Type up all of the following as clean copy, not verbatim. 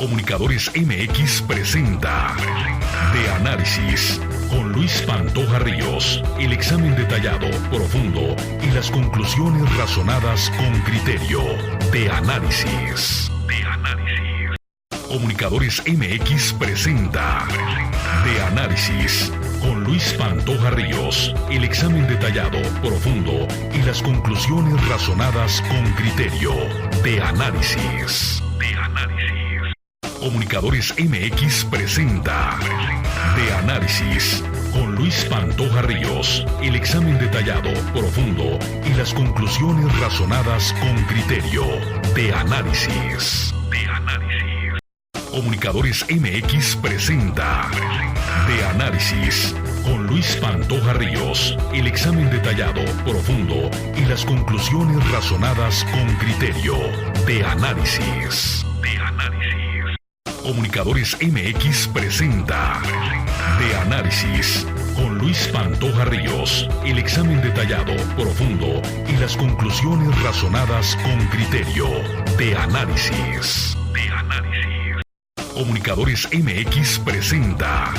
Comunicadores MX presenta De Análisis con Luis Pantoja Ríos. El examen detallado, profundo y las conclusiones razonadas con criterio. De Análisis. Comunicadores MX presenta De Análisis con Luis Pantoja Ríos. El examen detallado, profundo y las conclusiones razonadas con criterio. De Análisis. Comunicadores MX presenta De Análisis con Luis Pantoja Ríos. El examen detallado, profundo y las conclusiones razonadas con criterio. De Análisis. Comunicadores MX presenta De Análisis con Luis Pantoja Ríos. El examen detallado, profundo y las conclusiones razonadas con criterio. De Análisis. Comunicadores MX presenta De Análisis con Luis Pantoja Ríos. El examen detallado, profundo y las conclusiones razonadas con criterio. De Análisis. Comunicadores MX presenta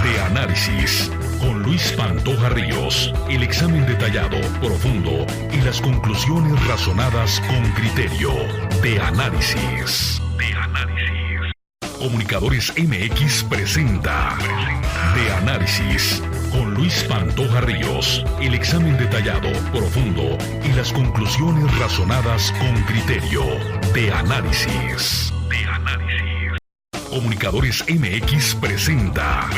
De Análisis con Luis Pantoja Ríos. El examen detallado, profundo y las conclusiones razonadas con criterio. De Análisis. Comunicadores MX presenta De Análisis con Luis Pantoja Ríos. El examen detallado, profundo y las conclusiones razonadas con criterio. De Análisis. Comunicadores MX presenta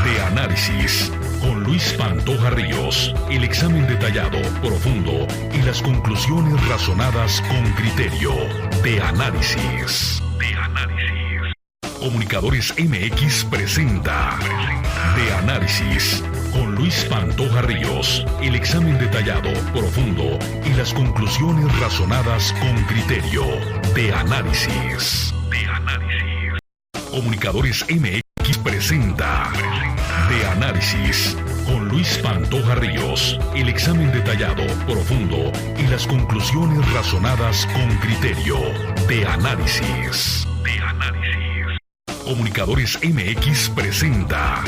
De Análisis con Luis Pantoja Ríos. El examen detallado, profundo y las conclusiones razonadas con criterio. De Análisis. Comunicadores MX presenta De Análisis con Luis Pantoja Ríos. El examen detallado, profundo y las conclusiones razonadas con criterio. De Análisis. Comunicadores MX presenta De Análisis con Luis Pantoja Ríos. El examen detallado, profundo y las conclusiones razonadas con criterio. De Análisis. Comunicadores MX presenta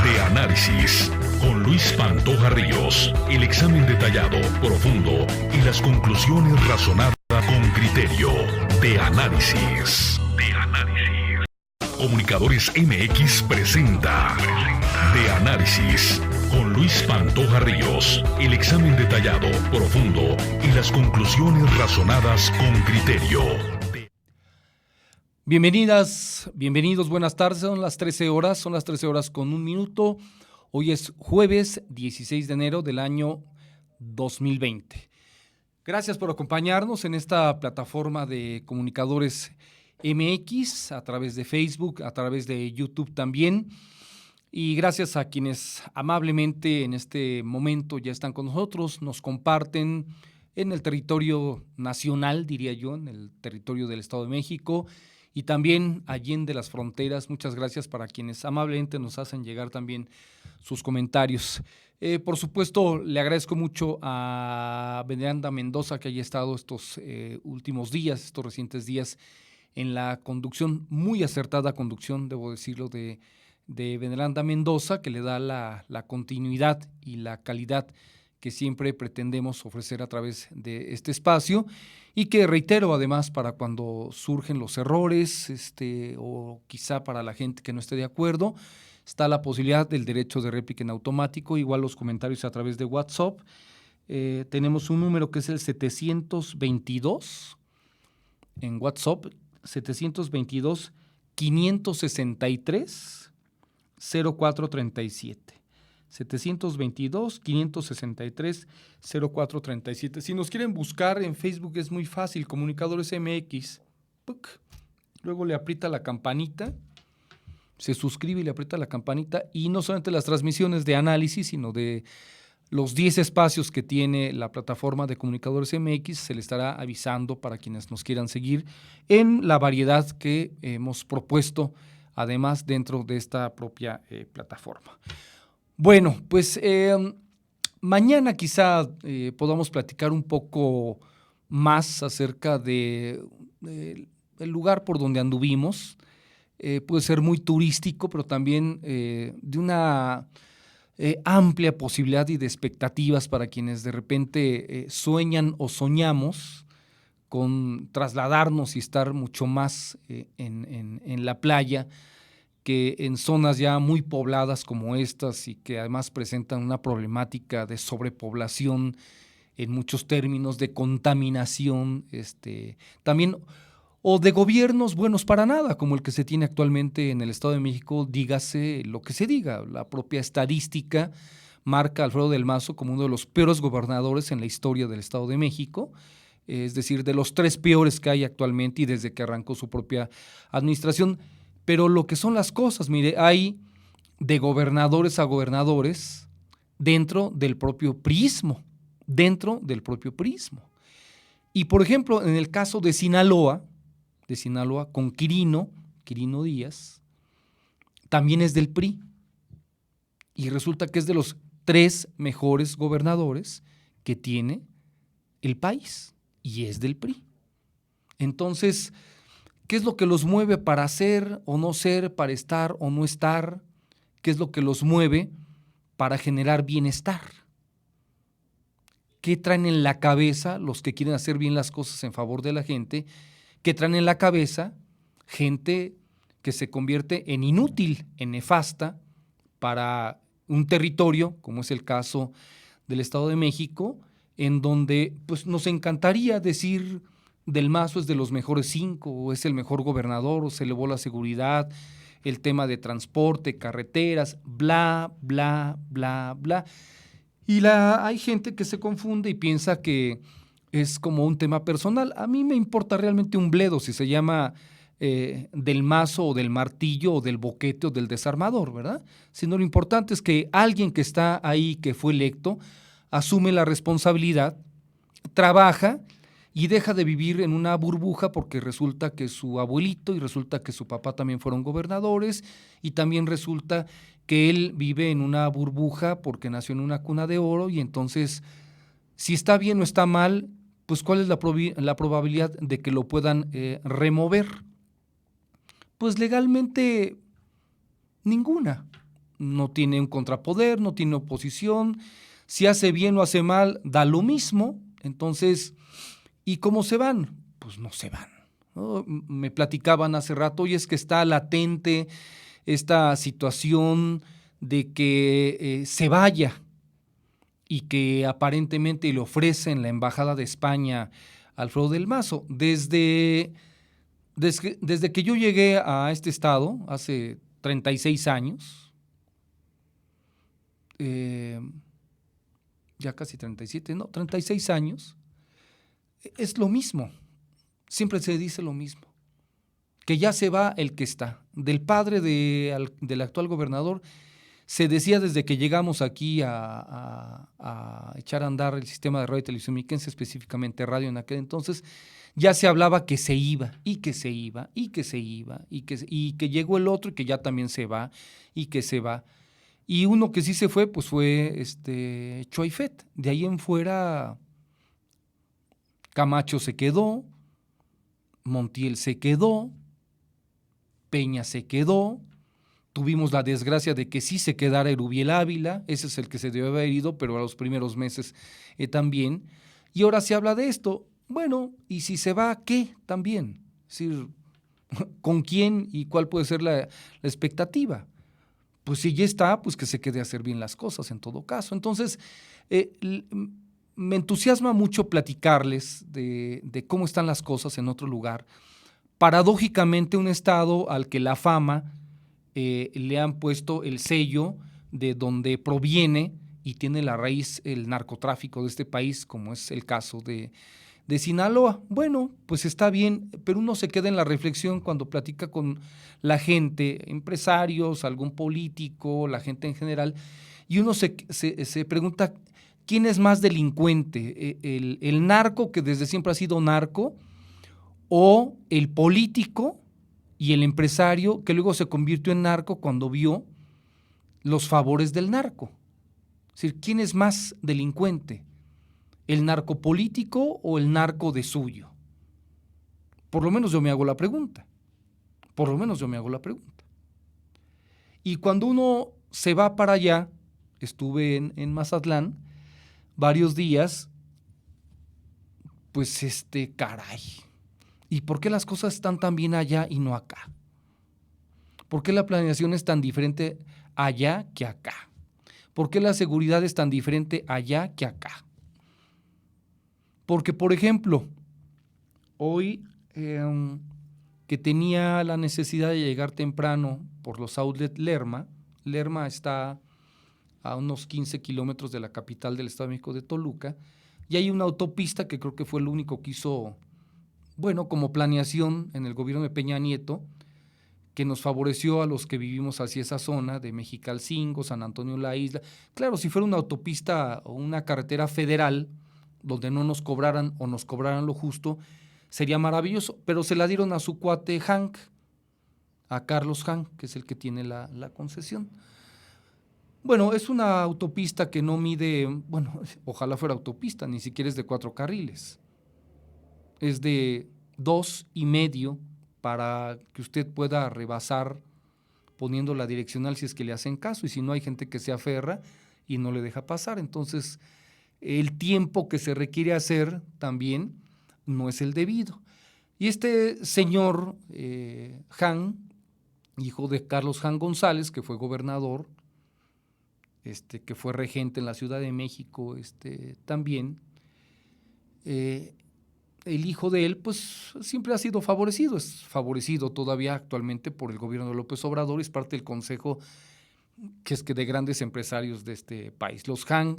De Análisis con Luis Pantoja Ríos. El examen detallado, profundo y las conclusiones razonadas con criterio. De Análisis. Comunicadores MX presenta De Análisis con Luis Pantoja Ríos. El examen detallado, profundo y las conclusiones razonadas con criterio. Bienvenidas, bienvenidos, buenas tardes, son las 13 horas con un minuto. Hoy es jueves 16 de enero del año 2020. Gracias por acompañarnos en esta plataforma de Comunicadores MX, a través de Facebook, a través de YouTube también. Y gracias a quienes amablemente en este momento ya están con nosotros, nos comparten en el territorio nacional, diría yo, en el territorio del Estado de México, y también allende las fronteras. Muchas gracias para quienes amablemente nos hacen llegar también sus comentarios. Por supuesto, le agradezco mucho a Veneranda Mendoza que haya estado estos últimos días, estos recientes días, en la conducción, muy acertada conducción, debo decirlo, de Veneranda Mendoza, que le da la continuidad y la calidad que siempre pretendemos ofrecer a través de este espacio, y que reitero además para cuando surgen los errores o quizá para la gente que no esté de acuerdo, está la posibilidad del derecho de réplica en automático, igual los comentarios a través de WhatsApp. Tenemos un número que es el 722 en WhatsApp, 722-563-0437. 722-563-0437. Si nos quieren buscar en Facebook es muy fácil, Comunicadores MX. Luego le aprieta la campanita, se suscribe y le aprieta la campanita, y no solamente las transmisiones de análisis, sino de los 10 espacios que tiene la plataforma de Comunicadores MX, se le estará avisando para quienes nos quieran seguir en la variedad que hemos propuesto, además dentro de esta propia plataforma. Bueno, pues mañana quizá podamos platicar un poco más acerca de el lugar por donde anduvimos puede ser muy turístico, pero también de una amplia posibilidad y de expectativas para quienes de repente sueñan o soñamos con trasladarnos y estar mucho más en la playa que en zonas ya muy pobladas como estas y que además presentan una problemática de sobrepoblación en muchos términos, de contaminación, también, o de gobiernos buenos para nada, como el que se tiene actualmente en el Estado de México, dígase lo que se diga. La propia estadística marca a Alfredo del Mazo como uno de los peores gobernadores en la historia del Estado de México, es decir, de los 3 peores que hay actualmente y desde que arrancó su propia administración. Pero lo que son las cosas, mire, hay de gobernadores a gobernadores dentro del propio priismo, Y, por ejemplo, en el caso de Sinaloa con Quirino Díaz, también es del PRI. Y resulta que es de los 3 mejores gobernadores que tiene el país, y es del PRI. Entonces, ¿qué es lo que los mueve para ser o no ser, para estar o no estar? ¿Qué es lo que los mueve para generar bienestar? ¿Qué traen en la cabeza los que quieren hacer bien las cosas en favor de la gente? ¿Qué traen en la cabeza gente que se convierte en inútil, en nefasta para un territorio, como es el caso del Estado de México, en donde pues, nos encantaría decir Del Mazo es de los mejores 5, o es el mejor gobernador, o se elevó la seguridad, el tema de transporte, carreteras, bla, bla, bla, bla. Y hay gente que se confunde y piensa que es como un tema personal. A mí me importa realmente un bledo si se llama del mazo o del martillo o del boquete o del desarmador, ¿verdad? Sino lo importante es que alguien que está ahí, que fue electo, asume la responsabilidad, trabaja y deja de vivir en una burbuja porque resulta que su abuelito y resulta que su papá también fueron gobernadores y también resulta que él vive en una burbuja porque nació en una cuna de oro y entonces si está bien o está mal, pues ¿cuál es la probabilidad de que lo puedan remover? Pues legalmente ninguna. No tiene un contrapoder, no tiene oposición, si hace bien o hace mal, da lo mismo. Entonces, ¿y cómo se van? Pues no se van, ¿no? Me platicaban hace rato, y es que está latente esta situación de que se vaya y que aparentemente le ofrecen la Embajada de España a Alfredo del Mazo. Desde que yo llegué a este estado, hace 36 años, ya casi 37, no, 36 años, es lo mismo, siempre se dice lo mismo, que ya se va el que está. Del padre del actual gobernador se decía desde que llegamos aquí a echar a andar el sistema de radio y televisión mexiquense, específicamente radio en aquel entonces, ya se hablaba que se iba, y que se iba, y que se iba, y que llegó el otro y que ya también se va, y que se va. Y uno que sí se fue, pues fue Choaifet. De ahí en fuera, Camacho se quedó, Montiel se quedó, Peña se quedó, tuvimos la desgracia de que sí se quedara Erubiel Ávila, ese es el que se debe haber ido, pero a los primeros meses también, y ahora se habla de esto. Bueno, y si se va, ¿qué? También, es decir, ¿con quién y cuál puede ser la expectativa? Pues si ya está, pues que se quede a hacer bien las cosas en todo caso. Entonces, me entusiasma mucho platicarles de cómo están las cosas en otro lugar. Paradójicamente, un estado al que la fama le han puesto el sello de donde proviene y tiene la raíz el narcotráfico de este país, como es el caso de Sinaloa. Bueno, pues está bien, pero uno se queda en la reflexión cuando platica con la gente, empresarios, algún político, la gente en general, y uno se pregunta, ¿quién es más delincuente? ¿El narco, que desde siempre ha sido narco, o el político y el empresario que luego se convirtió en narco cuando vio los favores del narco? Es decir, ¿quién es más delincuente? ¿El narcopolítico o el narco de suyo? Por lo menos yo me hago la pregunta. Y cuando uno se va para allá, estuve en Mazatlán varios días, pues caray, ¿y por qué las cosas están tan bien allá y no acá? ¿Por qué la planeación es tan diferente allá que acá? ¿Por qué la seguridad es tan diferente allá que acá? Porque, por ejemplo, hoy que tenía la necesidad de llegar temprano por los outlets Lerma está a unos 15 kilómetros de la capital del Estado de México, de Toluca, y hay una autopista que creo que fue el único que hizo, bueno, como planeación en el gobierno de Peña Nieto, que nos favoreció a los que vivimos hacia esa zona de Mexicalcingo, San Antonio la Isla. Claro, si fuera una autopista o una carretera federal donde no nos cobraran o nos cobraran lo justo, sería maravilloso, pero se la dieron a su cuate Hank, a Carlos Hank, que es el que tiene la concesión. Bueno, es una autopista que no mide, bueno, ojalá fuera autopista, ni siquiera es de 4 carriles. Es de 2.5 para que usted pueda rebasar poniendo la direccional si es que le hacen caso, y si no, hay gente que se aferra y no le deja pasar. Entonces, el tiempo que se requiere hacer también no es el debido. Y este señor Han, hijo de Carlos Han González, que fue gobernador, que fue regente en la Ciudad de México también, el hijo de él pues siempre ha sido favorecido, es favorecido todavía actualmente por el gobierno de López Obrador, es parte del consejo que de grandes empresarios de este país. Los Han,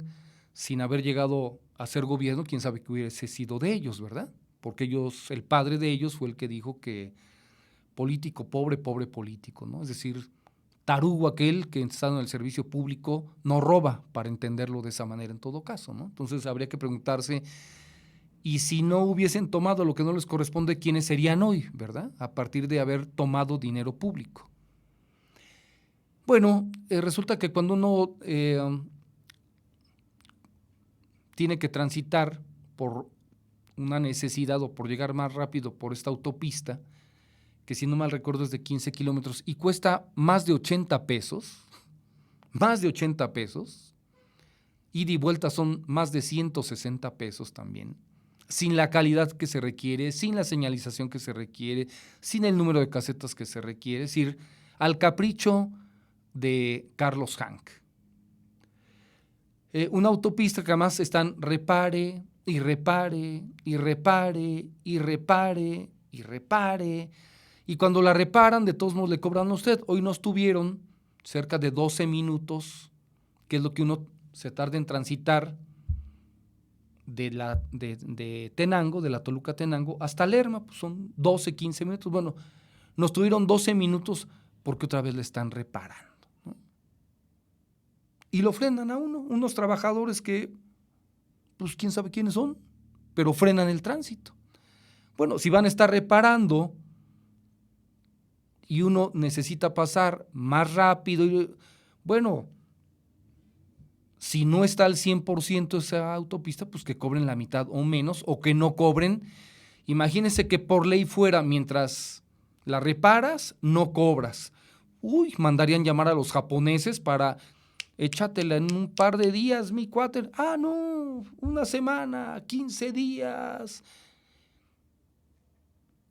sin haber llegado a ser gobierno, quién sabe qué hubiese sido de ellos, ¿verdad? Porque el padre de ellos fue el que dijo que político pobre, pobre político, ¿no? Es decir, tarugo aquel que estando en el servicio público no roba, para entenderlo de esa manera en todo caso, ¿no? Entonces habría que preguntarse, y si no hubiesen tomado lo que no les corresponde, ¿quiénes serían hoy, verdad? A partir de haber tomado dinero público. Bueno, resulta que cuando uno tiene que transitar por una necesidad o por llegar más rápido por esta autopista, que si no mal recuerdo es de 15 kilómetros y cuesta más de 80 pesos, ida y vuelta son más de 160 pesos también, sin la calidad que se requiere, sin la señalización que se requiere, sin el número de casetas que se requiere, es decir, al capricho de Carlos Hank. Una autopista que además están repare, y repare, y repare, y repare, y repare, y cuando la reparan, de todos modos le cobran a usted. Hoy nos tuvieron cerca de 12 minutos, que es lo que uno se tarda en transitar de Tenango, de la Toluca Tenango, hasta Lerma, pues son 12, 15 minutos. Bueno, nos tuvieron 12 minutos porque otra vez le están reparando, ¿no? Y lo frenan a unos trabajadores que, pues quién sabe quiénes son, pero frenan el tránsito. Bueno, si van a estar reparando y uno necesita pasar más rápido, bueno, si no está al 100% esa autopista, pues que cobren la mitad o menos, o que no cobren. Imagínense que por ley fuera, mientras la reparas, no cobras. Mandarían llamar a los japoneses para, échatela en un par de días, mi cuate. No, una semana, 15 días.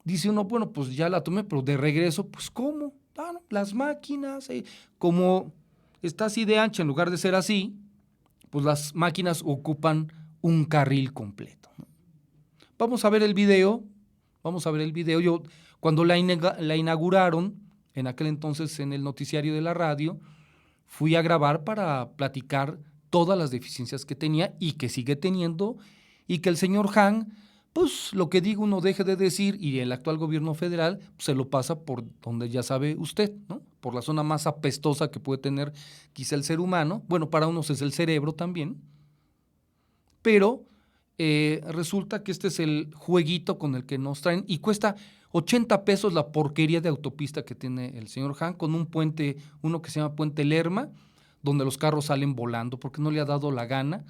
Dice uno, bueno, pues ya la tomé, pero de regreso, pues ¿cómo? No, las máquinas, como está así de ancha, en lugar de ser así, pues las máquinas ocupan un carril completo, ¿no? Vamos a ver el video. Yo, cuando la inauguraron, en aquel entonces en el noticiario de la radio, fui a grabar para platicar todas las deficiencias que tenía y que sigue teniendo, y que el señor Han, pues lo que digo uno deje de decir, y el actual gobierno federal pues, se lo pasa por donde ya sabe usted, ¿no? Por la zona más apestosa que puede tener quizá el ser humano. Bueno, para unos es el cerebro también, pero resulta que este es el jueguito con el que nos traen, y cuesta 80 pesos la porquería de autopista que tiene el señor Han, con un puente, uno que se llama Puente Lerma, donde los carros salen volando porque no le ha dado la gana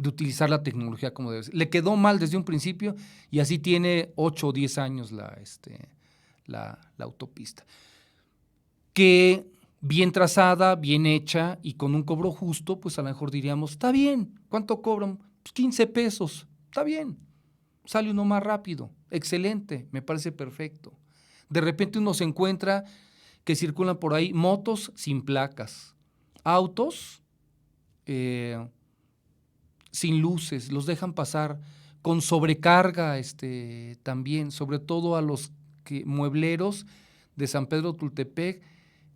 de utilizar la tecnología como debe ser. Le quedó mal desde un principio y así tiene 8 o 10 años la autopista. Que bien trazada, bien hecha y con un cobro justo, pues a lo mejor diríamos, está bien, ¿cuánto cobran? Pues 15 pesos, está bien, sale uno más rápido, excelente, me parece perfecto. De repente uno se encuentra que circulan por ahí motos sin placas, autos sin luces, los dejan pasar con sobrecarga también, sobre todo a los muebleros de San Pedro Tultepec,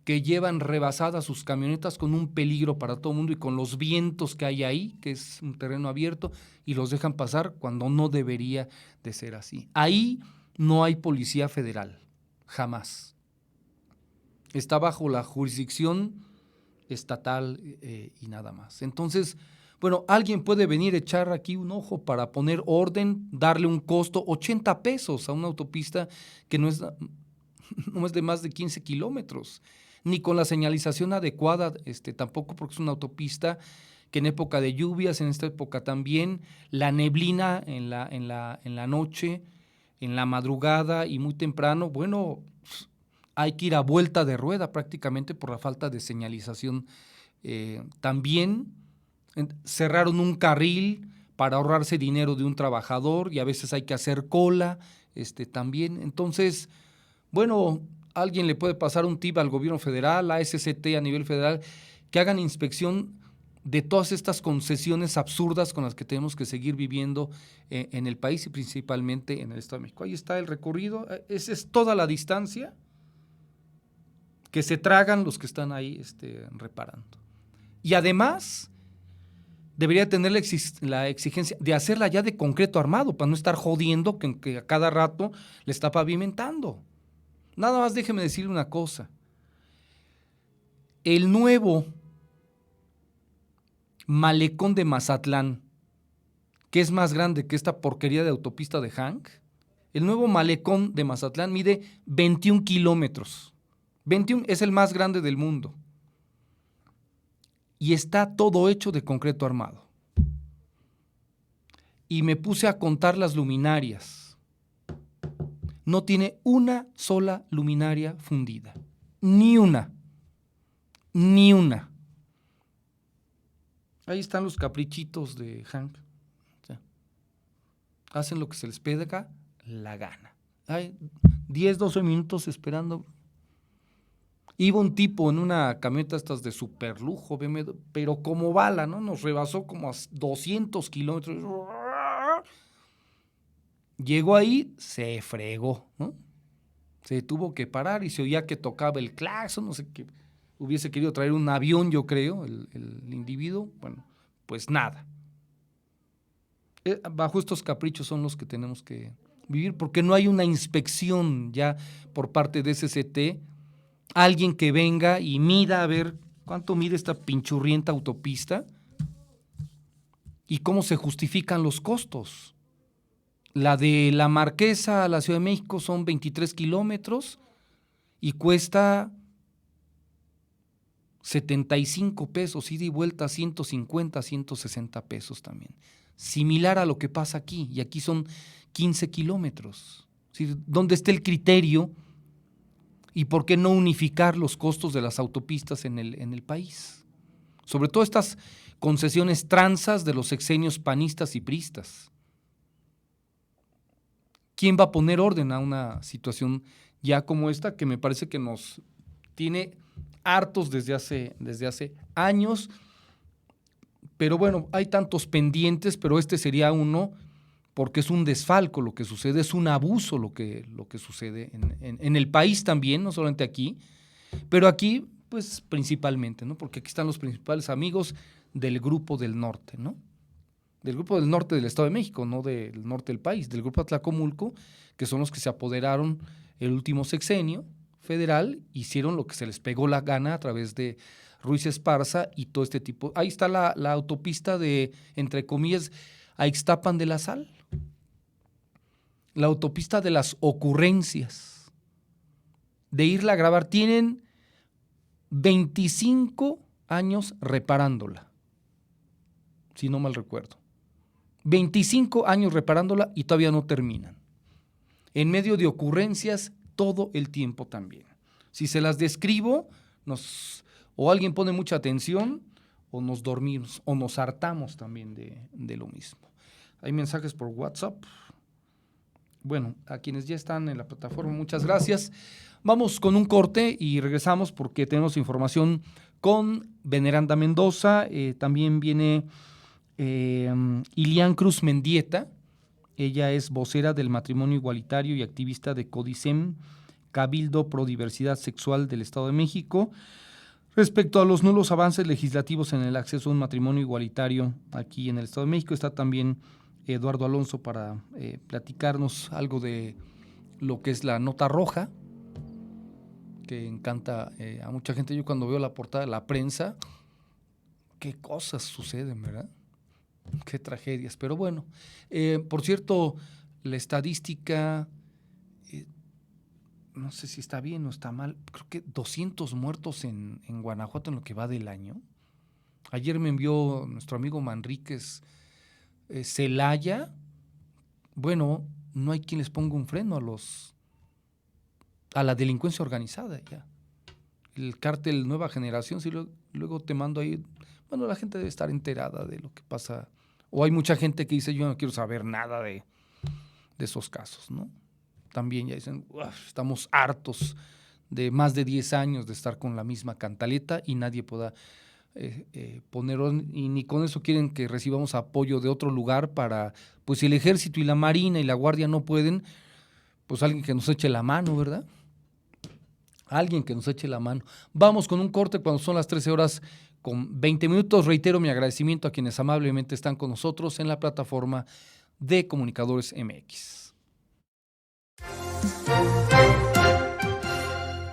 que llevan rebasadas sus camionetas con un peligro para todo el mundo y con los vientos que hay ahí, que es un terreno abierto, y los dejan pasar cuando no debería de ser así. Ahí no hay policía federal, jamás. Está bajo la jurisdicción estatal y nada más. Entonces, bueno, alguien puede venir a echar aquí un ojo para poner orden, darle un costo, 80 pesos a una autopista que no es de más de 15 kilómetros, ni con la señalización adecuada, tampoco, porque es una autopista que en época de lluvias, en esta época también, la neblina en la noche, en la madrugada y muy temprano, bueno, hay que ir a vuelta de rueda prácticamente por la falta de señalización. También cerraron un carril para ahorrarse dinero de un trabajador y a veces hay que hacer cola también. Entonces, bueno, alguien le puede pasar un tip al gobierno federal, a SCT a nivel federal, que hagan inspección de todas estas concesiones absurdas con las que tenemos que seguir viviendo en el país y principalmente en el Estado de México. Ahí está el recorrido, esa es toda la distancia que se tragan los que están ahí reparando. Y además debería tener la exigencia de hacerla ya de concreto armado, para no estar jodiendo que a cada rato le está pavimentando. Nada más déjeme decirle una cosa. El nuevo malecón de Mazatlán, que es más grande que esta porquería de autopista de Hank, el nuevo malecón de Mazatlán mide 21 kilómetros. 21 es el más grande del mundo. Y está todo hecho de concreto armado. Y me puse a contar las luminarias. No tiene una sola luminaria fundida. Ni una. Ni una. Ahí están los caprichitos de Hank. O sea, hacen lo que se les pega la gana. Hay 10, 12 minutos esperando. Iba un tipo en una camioneta estas de super lujo, pero como bala, ¿no? Nos rebasó como a 200 kilómetros. Llegó ahí, se fregó, ¿no? Se tuvo que parar y se oía que tocaba el claxon, no sé qué. Hubiese querido traer un avión, yo creo, el individuo. Bueno, pues nada. Bajo estos caprichos son los que tenemos que vivir, porque no hay una inspección ya por parte de SCT, alguien que venga y mida a ver cuánto mide esta pinchurrienta autopista y cómo se justifican los costos. La de La Marquesa a la Ciudad de México son 23 kilómetros y cuesta 75 pesos, ida y vuelta 150, 160 pesos también. Similar a lo que pasa aquí, y aquí son 15 kilómetros. ¿Sí? ¿Dónde está el criterio y por qué no unificar los costos de las autopistas en el país? Sobre todo estas concesiones tranzas de los sexenios panistas y priistas. ¿Quién va a poner orden a una situación ya como esta, que me parece que nos tiene hartos desde hace años? Pero bueno, hay tantos pendientes, pero este sería uno, porque es un desfalco lo que sucede, es un abuso lo que sucede en el país también, no solamente aquí, pero aquí pues principalmente, ¿no? Porque aquí están los principales amigos del Grupo del Norte, ¿no? Del Grupo del Norte del Estado de México, no del norte del país, del Grupo Atlacomulco, que son los que se apoderaron el último sexenio federal, hicieron lo que se les pegó la gana a través de Ruiz Esparza y todo este tipo. Ahí está la autopista de, entre comillas, Ixtapan de la Sal, la autopista de las ocurrencias, de irla a grabar. Tienen 25 años reparándola, si no mal recuerdo. 25 años reparándola y todavía no terminan. En medio de ocurrencias todo el tiempo también. Si se las describo, o alguien pone mucha atención, o nos dormimos, o nos hartamos también de lo mismo. Hay mensajes por WhatsApp. Bueno, a quienes ya están en la plataforma, muchas gracias. Vamos con un corte y regresamos porque tenemos información con Veneranda Mendoza. También viene Ilian Cruz Mendieta. Ella es vocera del matrimonio igualitario y activista de CODISEM, Cabildo Pro Diversidad Sexual del Estado de México, respecto a los nulos avances legislativos en el acceso a un matrimonio igualitario aquí en el Estado de México. Está también Eduardo Alonso para platicarnos algo de lo que es la nota roja, que encanta a mucha gente. Yo cuando veo la portada de la prensa, qué cosas suceden, ¿verdad? Qué tragedias. Pero bueno, por cierto, la estadística, no sé si está bien o está mal, creo que 200 muertos en Guanajuato en lo que va del año. Ayer me envió nuestro amigo Manríquez Celaya. Bueno, no hay quien les ponga un freno a la delincuencia organizada ya. El cártel Nueva Generación, si luego te mando ahí, bueno, la gente debe estar enterada de lo que pasa, o hay mucha gente que dice yo no quiero saber nada de esos casos, ¿no? También ya dicen, estamos hartos de más de 10 años de estar con la misma cantaleta y nadie pueda poner, y ni con eso quieren que recibamos apoyo de otro lugar para, pues si el Ejército y la Marina y la Guardia no pueden, pues alguien que nos eche la mano, ¿verdad? Alguien que nos eche la mano. Vamos con un corte cuando son las 13 horas con 20 minutos. Reitero mi agradecimiento a quienes amablemente están con nosotros en la plataforma de Comunicadores MX.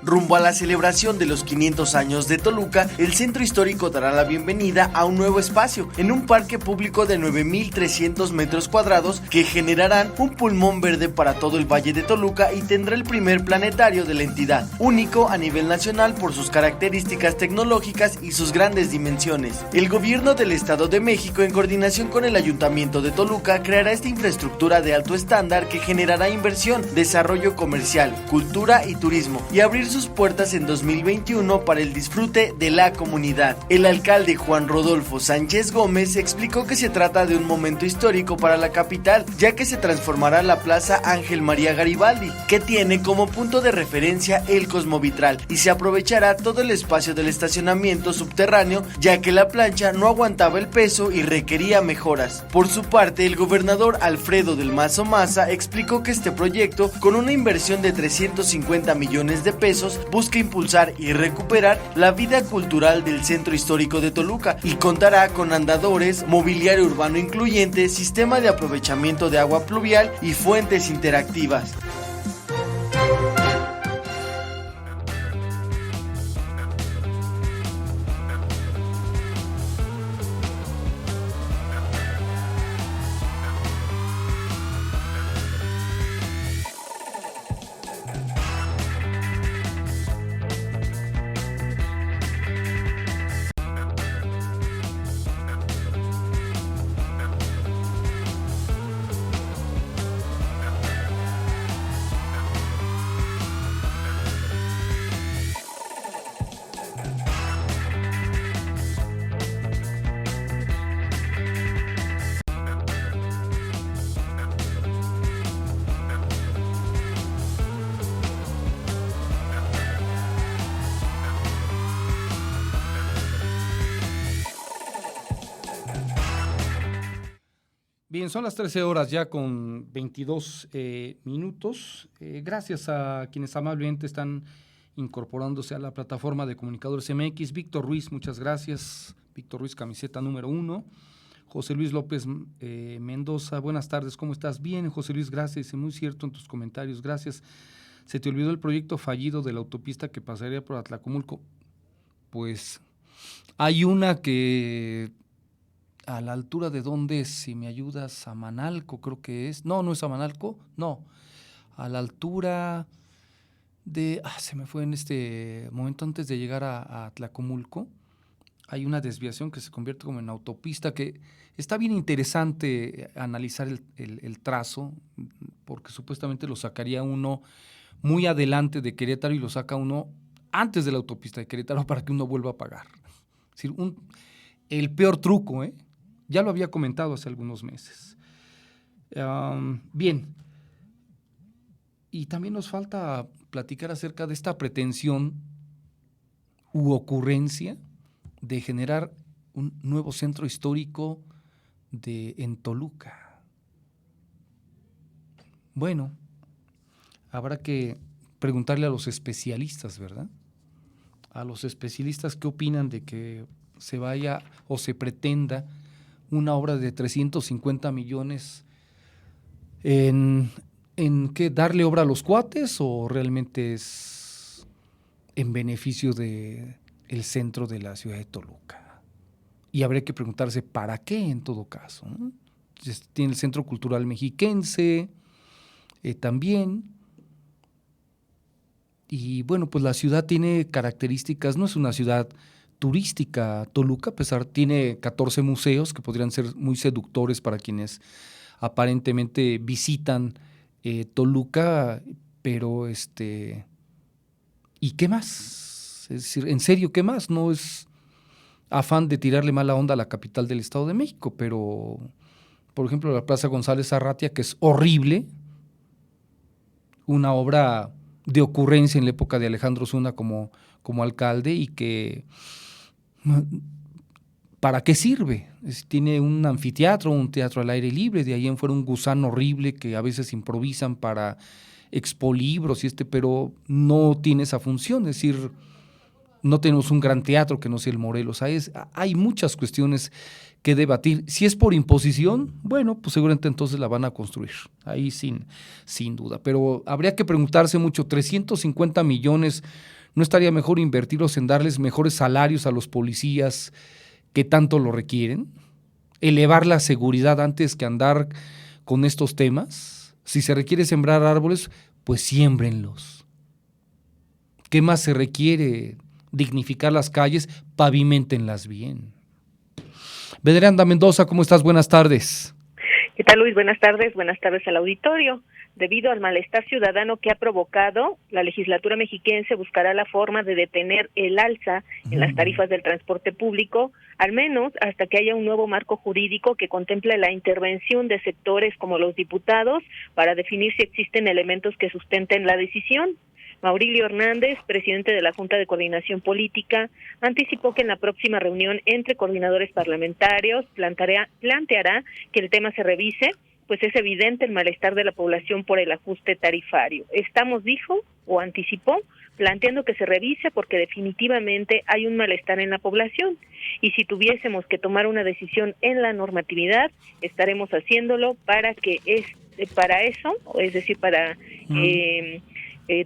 Rumbo a la celebración de los 500 años de Toluca, el Centro Histórico dará la bienvenida a un nuevo espacio en un parque público de 9,300 metros cuadrados que generarán un pulmón verde para todo el Valle de Toluca y tendrá el primer planetario de la entidad, único a nivel nacional por sus características tecnológicas y sus grandes dimensiones. El gobierno del Estado de México, en coordinación con el Ayuntamiento de Toluca, creará esta infraestructura de alto estándar que generará inversión, desarrollo comercial, cultura y turismo, y abrir sus puertas en 2021 para el disfrute de la comunidad. El alcalde Juan Rodolfo Sánchez Gómez explicó que se trata de un momento histórico para la capital, ya que se transformará la Plaza Ángel María Garibaldi, que tiene como punto de referencia el Cosmovitral, y se aprovechará todo el espacio del estacionamiento subterráneo, ya que la plancha no aguantaba el peso y requería mejoras. Por su parte, el gobernador Alfredo del Mazo Maza explicó que este proyecto, con una inversión de 350 millones de pesos, busca impulsar y recuperar la vida cultural del Centro Histórico de Toluca y contará con andadores, mobiliario urbano incluyente, sistema de aprovechamiento de agua pluvial y fuentes interactivas. Bien, son las 13 horas ya con 22 minutos. Gracias a quienes amablemente están incorporándose a la plataforma de Comunicadores MX. Víctor Ruiz, muchas gracias. Víctor Ruiz, camiseta número 1. José Luis López Mendoza, buenas tardes, ¿cómo estás? Bien, José Luis, gracias. Muy cierto en tus comentarios, gracias. ¿Se te olvidó el proyecto fallido de la autopista que pasaría por Atlacomulco? Pues hay una que a la altura de dónde es, si me ayudas, a Manalco creo que es. No, no es a Manalco, no. A la altura de, se me fue en este momento antes de llegar a Atlacomulco. hay una desviación que se convierte como en autopista, que está bien interesante analizar el trazo, porque supuestamente lo sacaría uno muy adelante de Querétaro y lo saca uno antes de la autopista de Querétaro para que uno vuelva a pagar. Es decir, el peor truco, ¿eh? Ya lo había comentado hace algunos meses. Bien, y también nos falta platicar acerca de esta pretensión u ocurrencia de generar un nuevo centro histórico en Toluca. Bueno, habrá que preguntarle a los especialistas, ¿verdad? A los especialistas qué opinan de que se vaya o se pretenda una obra de 350 millones en qué, darle obra a los cuates, o realmente es en beneficio de el centro de la ciudad de Toluca. Y habría que preguntarse para qué en todo caso, ¿no? Tiene el Centro Cultural Mexiquense también. Y bueno, pues la ciudad tiene características, no es una ciudad turística Toluca, a pesar tiene 14 museos que podrían ser muy seductores para quienes aparentemente visitan Toluca, pero ¿y qué más? Es decir, en serio, ¿qué más? No es afán de tirarle mala onda a la capital del Estado de México, pero, por ejemplo, la Plaza González Arratia, que es horrible, una obra de ocurrencia en la época de Alejandro Zuna como alcalde, y que ¿para qué sirve? Tiene un anfiteatro, un teatro al aire libre, de ahí en fuera un gusano horrible que a veces improvisan para expolibros pero no tiene esa función, es decir, no tenemos un gran teatro que no sea el Morelos. Hay muchas cuestiones que debatir. Si es por imposición, bueno, pues seguramente entonces la van a construir, ahí sin duda. Pero habría que preguntarse mucho, 350 millones, ¿no estaría mejor invertirlos en darles mejores salarios a los policías que tanto lo requieren? ¿Elevar la seguridad antes que andar con estos temas? Si se requiere sembrar árboles, pues siémbrenlos. ¿Qué más se requiere? Dignificar las calles, pavimentenlas bien. Veneranda Mendoza, ¿cómo estás? Buenas tardes. ¿Qué tal, Luis? Buenas tardes al auditorio. Debido al malestar ciudadano que ha provocado, la legislatura mexiquense buscará la forma de detener el alza en las tarifas del transporte público, al menos hasta que haya un nuevo marco jurídico que contemple la intervención de sectores como los diputados para definir si existen elementos que sustenten la decisión. Maurilio Hernández, presidente de la Junta de Coordinación Política, anticipó que en la próxima reunión entre coordinadores parlamentarios planteará que el tema se revise, pues es evidente el malestar de la población por el ajuste tarifario. Estamos, dijo, o anticipó, planteando que se revise porque definitivamente hay un malestar en la población, y si tuviésemos que tomar una decisión en la normatividad, estaremos haciéndolo para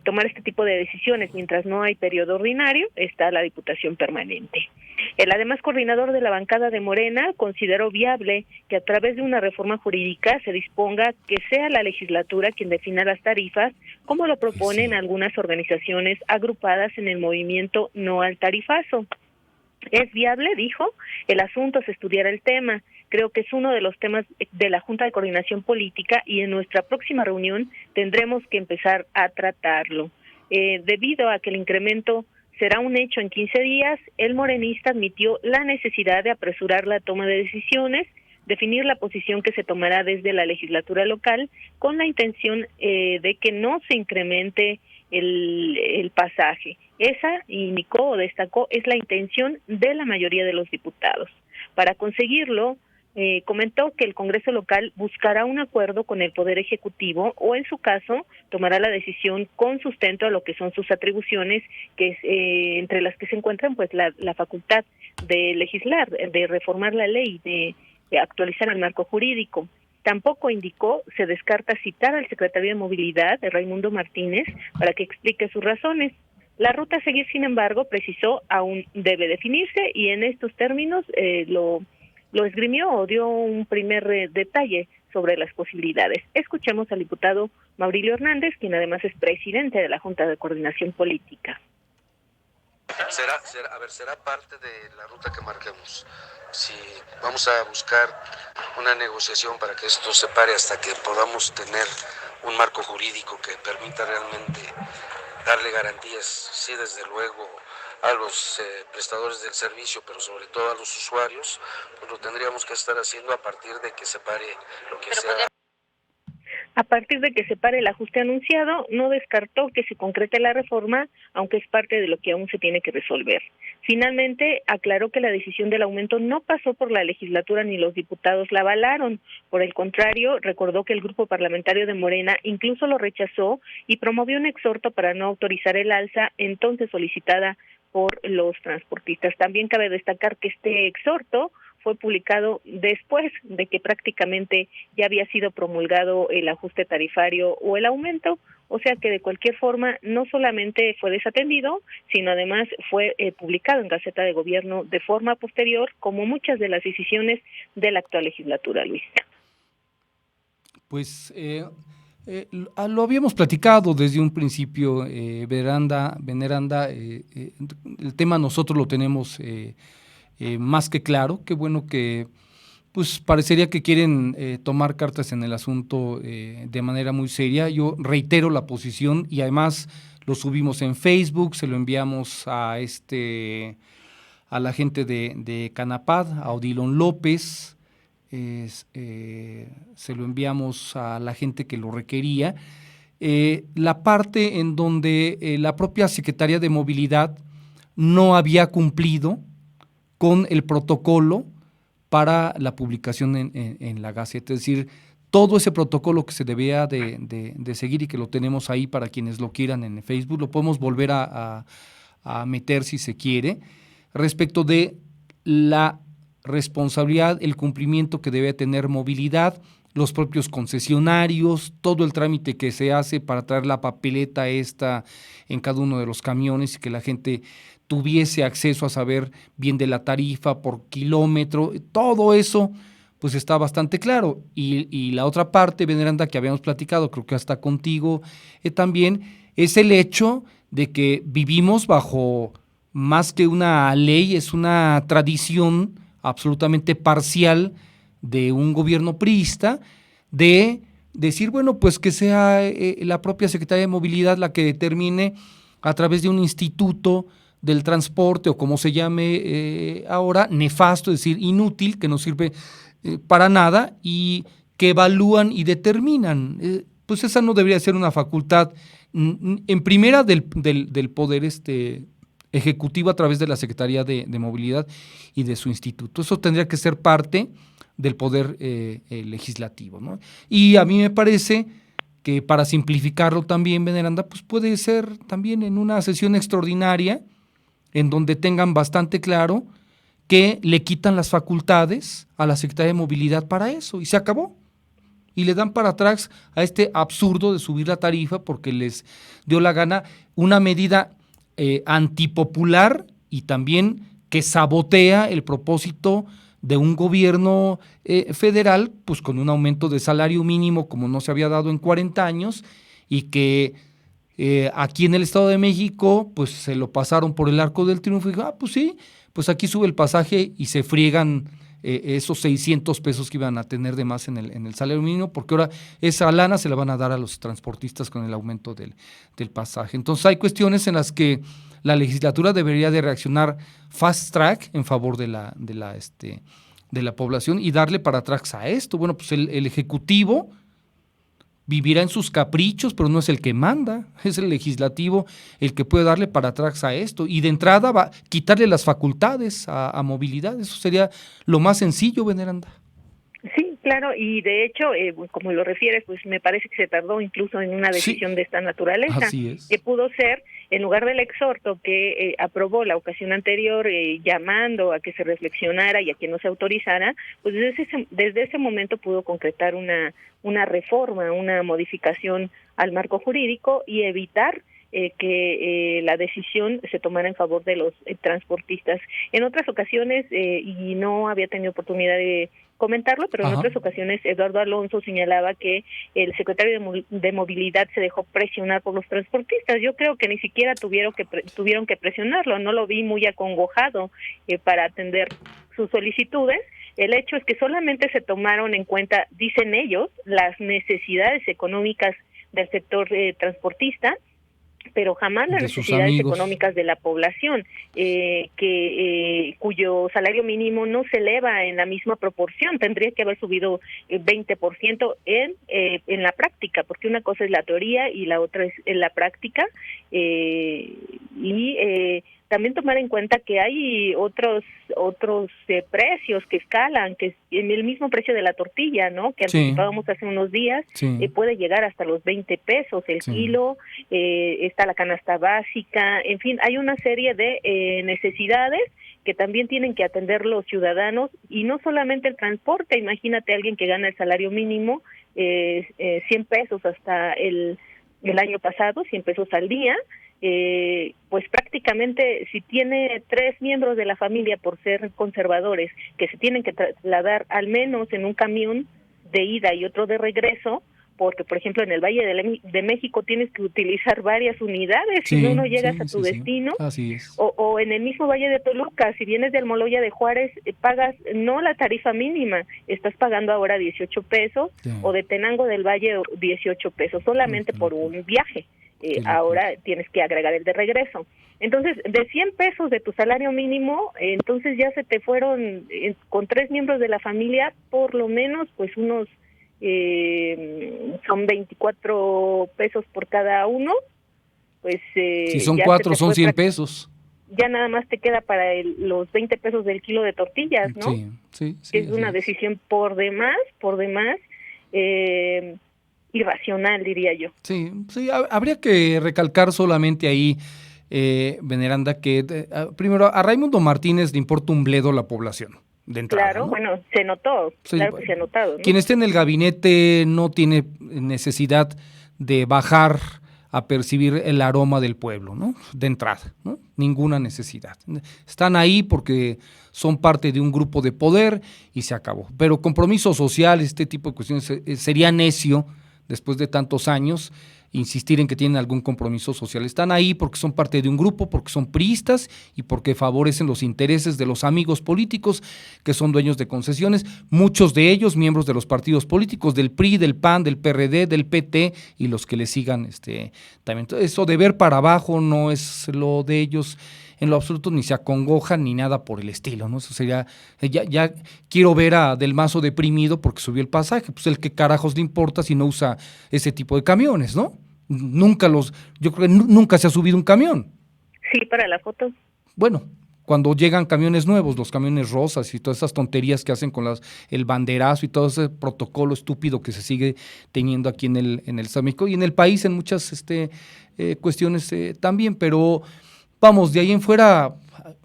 tomar este tipo de decisiones mientras no hay periodo ordinario, está la Diputación Permanente. El además coordinador de la bancada de Morena consideró viable que a través de una reforma jurídica se disponga que sea la legislatura quien defina las tarifas, como lo proponen algunas organizaciones agrupadas en el movimiento No al Tarifazo. Es viable, dijo, el asunto se estudiará el tema. Creo que es uno de los temas de la Junta de Coordinación Política y en nuestra próxima reunión tendremos que empezar a tratarlo. Debido a que el incremento será un hecho en 15 días, el morenista admitió la necesidad de apresurar la toma de decisiones, definir la posición que se tomará desde la legislatura local con la intención de que no se incremente el pasaje. Esa, indicó o destacó, es la intención de la mayoría de los diputados. Para conseguirlo, comentó que el Congreso local buscará un acuerdo con el Poder Ejecutivo o, en su caso, tomará la decisión con sustento a lo que son sus atribuciones, que es, entre las que se encuentran pues la facultad de legislar, de reformar la ley, de actualizar el marco jurídico. Tampoco, indicó, se descarta citar al secretario de Movilidad, Raimundo Martínez, para que explique sus razones. La ruta a seguir, sin embargo, precisó, aún debe definirse, y en estos términos lo esgrimió o dio un primer detalle sobre las posibilidades. Escuchemos al diputado Maurilio Hernández, quien además es presidente de la Junta de Coordinación Política. será parte de la ruta que marquemos. Si vamos a buscar una negociación para que esto se pare hasta que podamos tener un marco jurídico que permita realmente darle garantías, sí, desde luego, a los prestadores del servicio, pero sobre todo a los usuarios, pues lo tendríamos que estar haciendo a partir de que se pare lo que sea. A partir de que se pare el ajuste anunciado, no descartó que se concrete la reforma, aunque es parte de lo que aún se tiene que resolver. Finalmente, aclaró que la decisión del aumento no pasó por la legislatura ni los diputados la avalaron. Por el contrario, recordó que el grupo parlamentario de Morena incluso lo rechazó y promovió un exhorto para no autorizar el alza entonces solicitada por los transportistas. También cabe destacar que este exhorto fue publicado después de que prácticamente ya había sido promulgado el ajuste tarifario o el aumento, o sea que de cualquier forma no solamente fue desatendido, sino además fue publicado en Gaceta de Gobierno de forma posterior, como muchas de las decisiones de la actual legislatura, Luis. Pues lo habíamos platicado desde un principio, Veneranda, el tema nosotros lo tenemos más que claro. Qué bueno que pues parecería que quieren tomar cartas en el asunto de manera muy seria. Yo reitero la posición y además lo subimos en Facebook, se lo enviamos a la gente de Canapad, a Odilon López, se lo enviamos a la gente que lo requería. La parte en donde la propia Secretaría de Movilidad no había cumplido con el protocolo para la publicación en la Gaceta, es decir, todo ese protocolo que se debía de seguir y que lo tenemos ahí para quienes lo quieran en Facebook, lo podemos volver a meter si se quiere, respecto de la responsabilidad, el cumplimiento que debe tener Movilidad, los propios concesionarios, todo el trámite que se hace para traer la papeleta esta en cada uno de los camiones y que la gente tuviese acceso a saber bien de la tarifa por kilómetro, todo eso pues está bastante claro. Y la otra parte, Veneranda, que habíamos platicado, creo que hasta contigo también, es el hecho de que vivimos bajo más que una ley, es una tradición absolutamente parcial de un gobierno priista de decir, bueno, pues que sea la propia Secretaría de Movilidad la que determine a través de un instituto del transporte o como se llame ahora, nefasto, es decir, inútil, que no sirve para nada y que evalúan y determinan. Pues esa no debería ser una facultad, en primera del poder ejecutivo a través de la Secretaría de Movilidad y de su instituto. Eso tendría que ser parte del poder legislativo, ¿no? Y a mí me parece que para simplificarlo también, Veneranda, pues puede ser también en una sesión extraordinaria en donde tengan bastante claro que le quitan las facultades a la Secretaría de Movilidad para eso, y se acabó. Y le dan para atrás a este absurdo de subir la tarifa porque les dio la gana, una medida antipopular y también que sabotea el propósito de un gobierno federal, pues con un aumento de salario mínimo como no se había dado en 40 años y que aquí en el Estado de México pues se lo pasaron por el arco del triunfo y dijo, pues sí, pues aquí sube el pasaje y se friegan esos 600 pesos que iban a tener de más en el salario mínimo, porque ahora esa lana se la van a dar a los transportistas con el aumento del pasaje. Entonces hay cuestiones en las que la legislatura debería de reaccionar fast track en favor de la población y darle para atrás a esto. Bueno, pues el Ejecutivo vivirá en sus caprichos, pero no es el que manda, es el legislativo el que puede darle para atrás a esto. Y de entrada va a quitarle las facultades a Movilidad. Eso sería lo más sencillo, Veneranda. Sí, claro, y de hecho, como lo refieres, pues me parece que se tardó incluso en una decisión de esta naturaleza. Así es. Que pudo ser, en lugar del exhorto que aprobó la ocasión anterior, llamando a que se reflexionara y a que no se autorizara, pues desde ese momento pudo concretar una reforma, una modificación al marco jurídico y evitar que la decisión se tomara en favor de los transportistas. En otras ocasiones, y no había tenido oportunidad de comentarlo, pero en otras ocasiones Eduardo Alonso señalaba que el secretario de Movilidad se dejó presionar por los transportistas. Yo creo que ni siquiera tuvieron que presionarlo, no lo vi muy acongojado para atender sus solicitudes. El hecho es que solamente se tomaron en cuenta, dicen ellos, las necesidades económicas del sector transportista, pero jamás las necesidades económicas de la población, cuyo salario mínimo no se eleva en la misma proporción. Tendría que haber subido 20% en la práctica, porque una cosa es la teoría y la otra es en la práctica, también tomar en cuenta que hay otros precios que escalan, que en el mismo precio de la tortilla, ¿no? Que anticipábamos hace unos días, puede llegar hasta los 20 pesos el kilo, está la canasta básica, en fin, hay una serie de necesidades que también tienen que atender los ciudadanos, y no solamente el transporte. Imagínate a alguien que gana el salario mínimo, 100 pesos hasta el año pasado, 100 pesos al día, pues prácticamente si tiene 3 miembros de la familia, por ser conservadores, que se tienen que trasladar al menos en un camión de ida y otro de regreso, porque por ejemplo en el Valle de México tienes que utilizar varias unidades, si no llegas a tu destino. Así es. O en el mismo Valle de Toluca, si vienes de Almoloya de Juárez, pagas no la tarifa mínima, estás pagando ahora 18 pesos, o de Tenango del Valle 18 pesos, solamente por un viaje. Ahora tienes que agregar el de regreso. Entonces, de 100 pesos de tu salario mínimo, entonces ya se te fueron, con 3 miembros de la familia, por lo menos, pues unos, son 24 pesos por cada uno. Pues si son 4, son 100 pesos. Ya nada más te queda para los 20 pesos del kilo de tortillas, ¿no? Sí, es una decisión por demás, irracional, diría yo. Sí, habría que recalcar solamente ahí, Veneranda, que primero a Raimundo Martínez le importa un bledo la población, de entrada. Claro, ¿no? bueno, se notó, claro que se ha notado, ¿no? Quien esté en el gabinete no tiene necesidad de bajar a percibir el aroma del pueblo, ¿no? De entrada, ¿no? Ninguna necesidad. Están ahí porque son parte de un grupo de poder y se acabó. Pero compromiso social, este tipo de cuestiones, sería necio, después de tantos años, insistir en que tienen algún compromiso social. Están ahí porque son parte de un grupo, porque son priistas y porque favorecen los intereses de los amigos políticos que son dueños de concesiones, muchos de ellos miembros de los partidos políticos, del PRI, del PAN, del PRD, del PT y los que le sigan también. Entonces, eso de ver para abajo no es lo de ellos en lo absoluto, ni se acongojan ni nada por el estilo, ¿no? Eso sería, ya quiero ver a Del Mazo deprimido porque subió el pasaje, pues el que carajos le importa si no usa ese tipo de camiones, ¿no? Yo creo que nunca se ha subido un camión. Sí, para la foto. Bueno, cuando llegan camiones nuevos, los camiones rosas y todas esas tonterías que hacen con el banderazo y todo ese protocolo estúpido que se sigue teniendo aquí en el Estado de México y en el país en muchas cuestiones también, pero vamos, de ahí en fuera,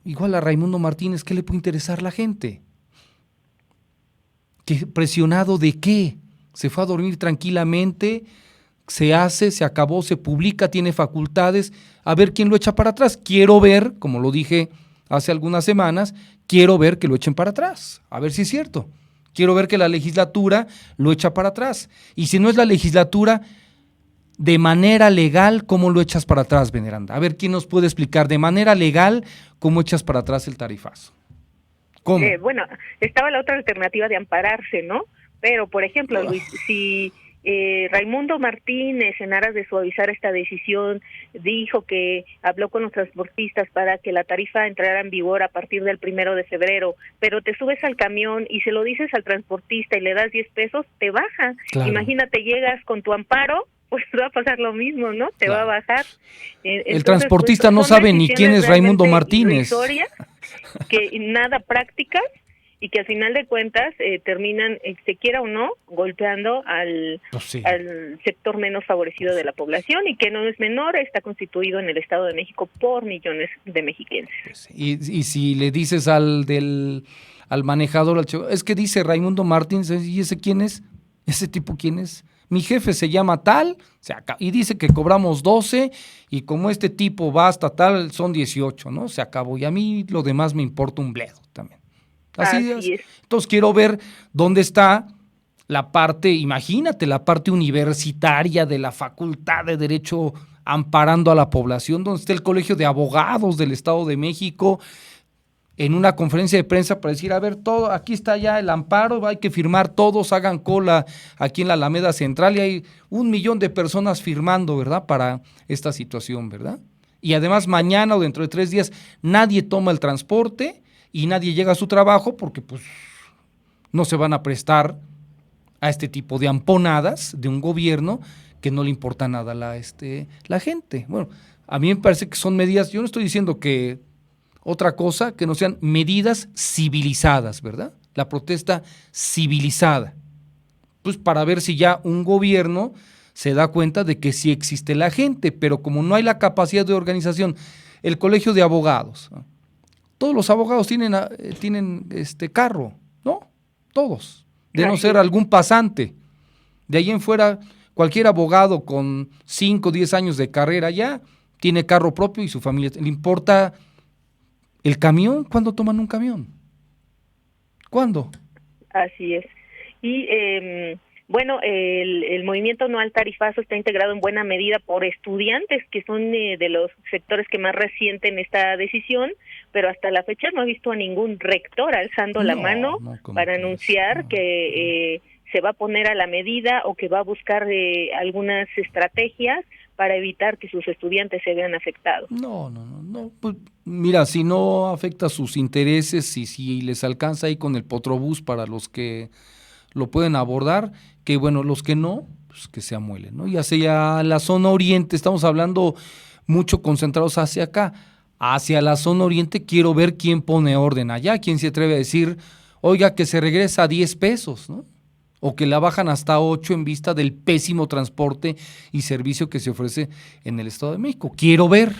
igual a Raimundo Martínez, ¿qué le puede interesar a la gente? ¿Presionado de qué? Se fue a dormir tranquilamente, se hace, se acabó, se publica, tiene facultades, a ver quién lo echa para atrás. Quiero ver, como lo dije hace algunas semanas, quiero ver que lo echen para atrás, a ver si es cierto. Quiero ver que la legislatura lo echa para atrás. Y si no es la legislatura, de manera legal, ¿cómo lo echas para atrás, Veneranda? A ver, ¿quién nos puede explicar de manera legal cómo echas para atrás el tarifazo? ¿Cómo? Bueno, estaba la otra alternativa de ampararse, ¿no? Pero, por ejemplo, Luis, si Raimundo Martínez, en aras de suavizar esta decisión, dijo que habló con los transportistas para que la tarifa entrara en vigor a partir del 1 de febrero, pero te subes al camión y se lo dices al transportista y le das 10 pesos, te baja. Claro. Imagínate, llegas con tu amparo, pues va a pasar lo mismo, ¿no? Te va a bajar. Entonces, el transportista pues, no sabe ni quién es Raimundo Martínez. Que nada prácticas y que al final de cuentas terminan, se quiera o no, golpeando al sector menos favorecido de la población y que no es menor, está constituido en el Estado de México por millones de mexiquenses. Pues, y si le dices al manejador, es que dice Raimundo Martínez, ¿y ese quién es? ¿Ese tipo quién es? mi jefe se llama tal, y dice que cobramos 12, y como este tipo va hasta tal, son 18, ¿no? Se acabó, y a mí lo demás me importa un bledo también. Así es. Entonces quiero ver dónde está la parte, imagínate, la parte universitaria de la Facultad de Derecho amparando a la población, donde está el Colegio de Abogados del Estado de México, en una conferencia de prensa para decir, a ver, todo, aquí está ya el amparo, hay que firmar todos, hagan cola aquí en la Alameda Central, y hay 1 millón de personas firmando, ¿verdad?, para esta situación, ¿verdad? Y además mañana o dentro de 3 días nadie toma el transporte y nadie llega a su trabajo porque pues no se van a prestar a este tipo de amponadas de un gobierno que no le importa nada la gente. Bueno, a mí me parece que son medidas, yo no estoy diciendo que otra cosa, que no sean medidas civilizadas, ¿verdad? La protesta civilizada. Pues para ver si ya un gobierno se da cuenta de que sí existe la gente, pero como no hay la capacidad de organización, el Colegio de Abogados, ¿no? Todos los abogados tienen carro, ¿no? Todos, de no ser algún pasante. De ahí en fuera, cualquier abogado con 5 o 10 años de carrera ya tiene carro propio y su familia. ¿Le importa el camión? ¿Cuándo toman un camión? ¿Cuándo? Así es. Y bueno, el movimiento no al tarifazo está integrado en buena medida por estudiantes, que son de los sectores que más resienten esta decisión, pero hasta la fecha no he visto a ningún rector alzando la mano para anunciar que se va a poner a la medida o que va a buscar algunas estrategias para evitar que sus estudiantes se vean afectados. No. Pues, mira, si no afecta sus intereses y si les alcanza ahí con el Potrobús para los que lo pueden abordar, que bueno, los que no, pues que se amuelen, ¿no? Y hacia la zona oriente, estamos hablando mucho concentrados hacia acá, hacia la zona oriente quiero ver quién pone orden allá, quién se atreve a decir, oiga, que se regresa a 10 pesos, ¿no? O que la bajan hasta 8 en vista del pésimo transporte y servicio que se ofrece en el Estado de México. Quiero ver,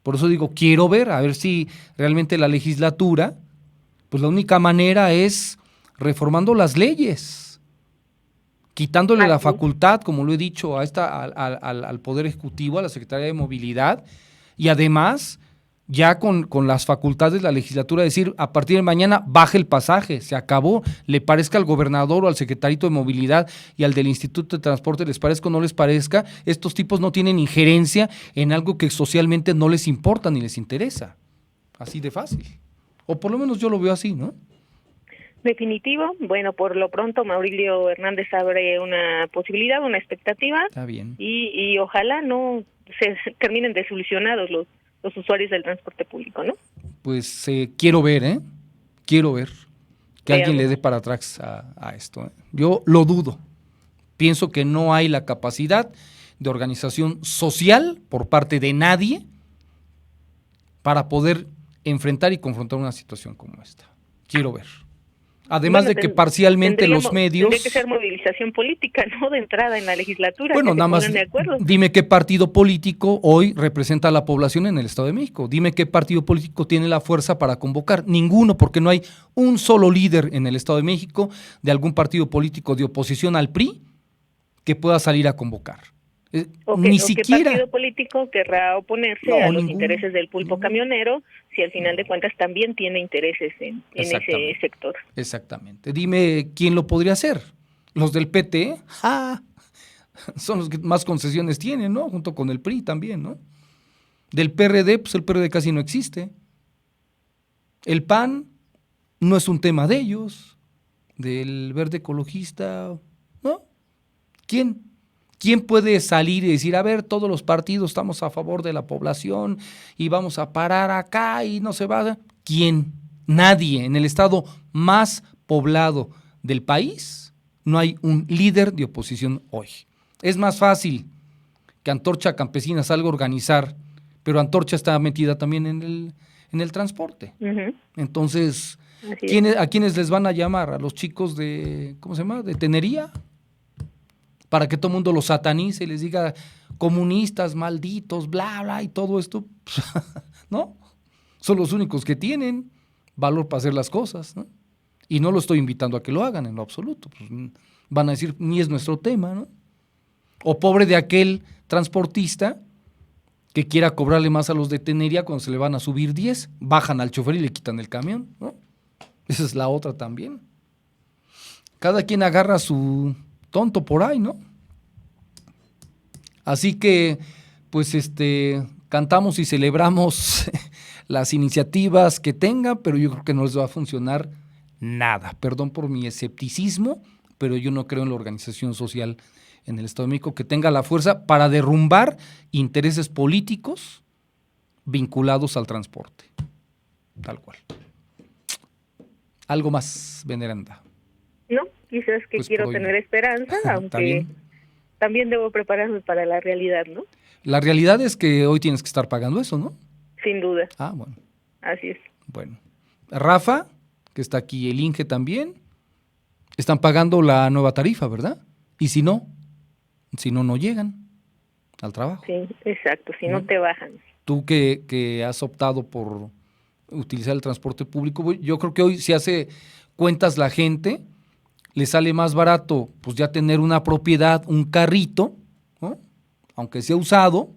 por eso digo, quiero ver, a ver si realmente la legislatura, pues la única manera es reformando las leyes, quitándole la facultad, como lo he dicho, al Poder Ejecutivo, a la Secretaría de Movilidad, y además ya con las facultades de la legislatura decir, a partir de mañana baje el pasaje, se acabó, le parezca al gobernador o al secretarito de Movilidad y al del Instituto de Transporte, les parezca o no les parezca, estos tipos no tienen injerencia en algo que socialmente no les importa ni les interesa, así de fácil, o por lo menos yo lo veo así, ¿no? Definitivo. Bueno, por lo pronto Maurilio Hernández abre una posibilidad, una expectativa. Está bien. Y ojalá no se terminen desilusionados los usuarios del transporte público, ¿no? Pues quiero ver que alguien le dé para atrás a esto, ¿eh? Yo lo dudo. Pienso que no hay la capacidad de organización social por parte de nadie para poder enfrentar y confrontar una situación como esta. Quiero ver. Además de que parcialmente los medios... Tendría que ser movilización política, ¿no? De entrada en la legislatura. Bueno, nada más dime qué partido político hoy representa a la población en el Estado de México. Dime qué partido político tiene la fuerza para convocar. Ninguno, porque no hay un solo líder en el Estado de México de algún partido político de oposición al PRI que pueda salir a convocar. Ni siquiera. ¿Qué partido político querrá oponerse a los intereses del pulpo camionero si al final de cuentas también tiene intereses en ese sector? Exactamente. Dime quién lo podría hacer. Los del PT, son los que más concesiones tienen, ¿no? Junto con el PRI también, ¿no? Del PRD, pues el PRD casi no existe. El PAN no es un tema de ellos. Del Verde Ecologista, ¿no? ¿Quién puede salir y decir, a ver, todos los partidos estamos a favor de la población y vamos a parar acá y no se va? ¿Quién? Nadie. En el estado más poblado del país no hay un líder de oposición hoy. Es más fácil que Antorcha Campesina salga a organizar, pero Antorcha está metida también en el transporte. Uh-huh. Entonces, ¿a quiénes les van a llamar? ¿A los chicos de, ¿cómo se llama?, de Tenería? Para que todo el mundo los satanice y les diga comunistas, malditos, bla, bla, y todo esto, ¿no? Son los únicos que tienen valor para hacer las cosas, ¿no? Y no lo estoy invitando a que lo hagan en lo absoluto. Pues van a decir, ni es nuestro tema, ¿no? O pobre de aquel transportista que quiera cobrarle más a los de tenería cuando se le van a subir 10, bajan al chofer y le quitan el camión, ¿no? Esa es la otra también. Cada quien agarra su tonto por ahí, ¿no? Así que, pues, cantamos y celebramos las iniciativas que tenga, pero yo creo que no les va a funcionar nada. Perdón por mi escepticismo, pero yo no creo en la organización social en el Estado de México que tenga la fuerza para derrumbar intereses políticos vinculados al transporte. Tal cual. ¿Algo más, Veneranda? No, quizás que Pues quiero tener esperanza, aunque también debo prepararme para la realidad, ¿no? La realidad es que hoy tienes que estar pagando eso, ¿no? Sin duda. Ah, bueno. Así es. Bueno. Rafa, que está aquí, el Inge también, están pagando la nueva tarifa, ¿verdad? Y si no, no llegan al trabajo. Sí, exacto, si no te bajan. Tú que has optado por utilizar el transporte público, yo creo que hoy si hace cuentas la gente, le sale más barato pues ya tener una propiedad, un carrito, ¿no? Aunque sea usado,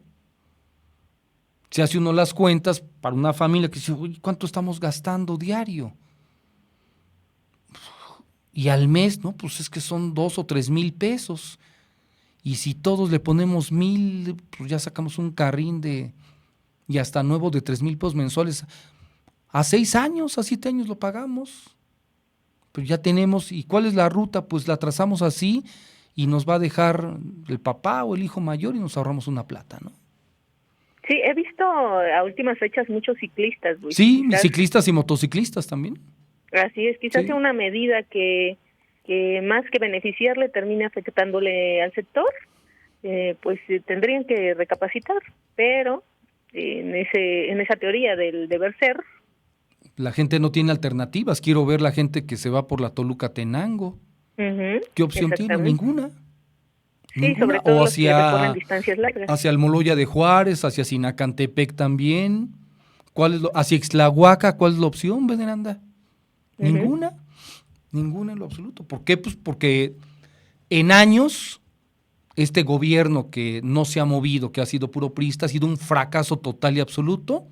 se hace uno las cuentas para una familia que dice, uy, ¿cuánto estamos gastando diario? Y al mes, ¿no? Pues es que son 2 o 3 mil pesos. Y si todos le ponemos 1,000, pues ya sacamos un carrín y hasta nuevo de 3,000 pesos mensuales. A 6 años, a 7 años lo pagamos. Pero ya tenemos, ¿y cuál es la ruta? Pues la trazamos así y nos va a dejar el papá o el hijo mayor y nos ahorramos una plata, ¿no? Sí, he visto a últimas fechas muchos ciclistas, Luis. Sí, ciclistas y motociclistas también. Así es, quizás Sí. sea una medida que más que beneficiarle termine afectándole al sector, tendrían que recapacitar, pero en esa teoría del deber ser. La gente no tiene alternativas. Quiero ver la gente que se va por la Toluca-Tenango. ¿Qué opción tiene? Ninguna. Sí, Ninguna. sobre todo O los que recorren distancias largas. hacia Almoloya de Juárez, hacia Sinacantepec también. Hacia Ixtlahuaca, ¿cuál es la opción, Veneranda? Ninguna. Ninguna en lo absoluto. ¿Por qué? Pues porque en años este gobierno que no se ha movido, que ha sido puro priista, ha sido un fracaso total y absoluto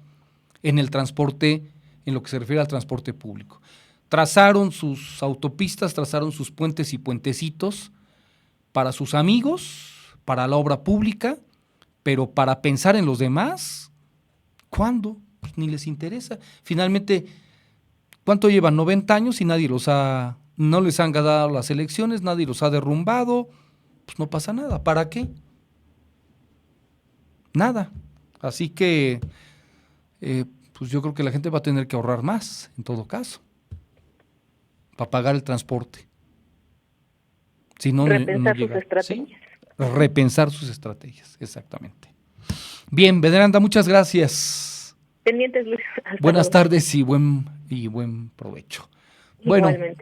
en el transporte, en lo que se refiere al transporte público. Trazaron sus autopistas, trazaron sus puentes y puentecitos para sus amigos, para la obra pública, pero para pensar en los demás, ¿cuándo? Pues ni les interesa. Finalmente, ¿cuánto llevan? 90 años y no les han ganado las elecciones, nadie los ha derrumbado, pues no pasa nada. ¿Para qué? Nada. Así que, pues yo creo que la gente va a tener que ahorrar más, en todo caso, para pagar el transporte. Si no, repensar no sus estrategias. ¿Sí? Repensar sus estrategias, exactamente. Bien, Veneranda, muchas gracias. Pendientes, Luis. Buenas tardes y buen provecho. Igualmente. Bueno,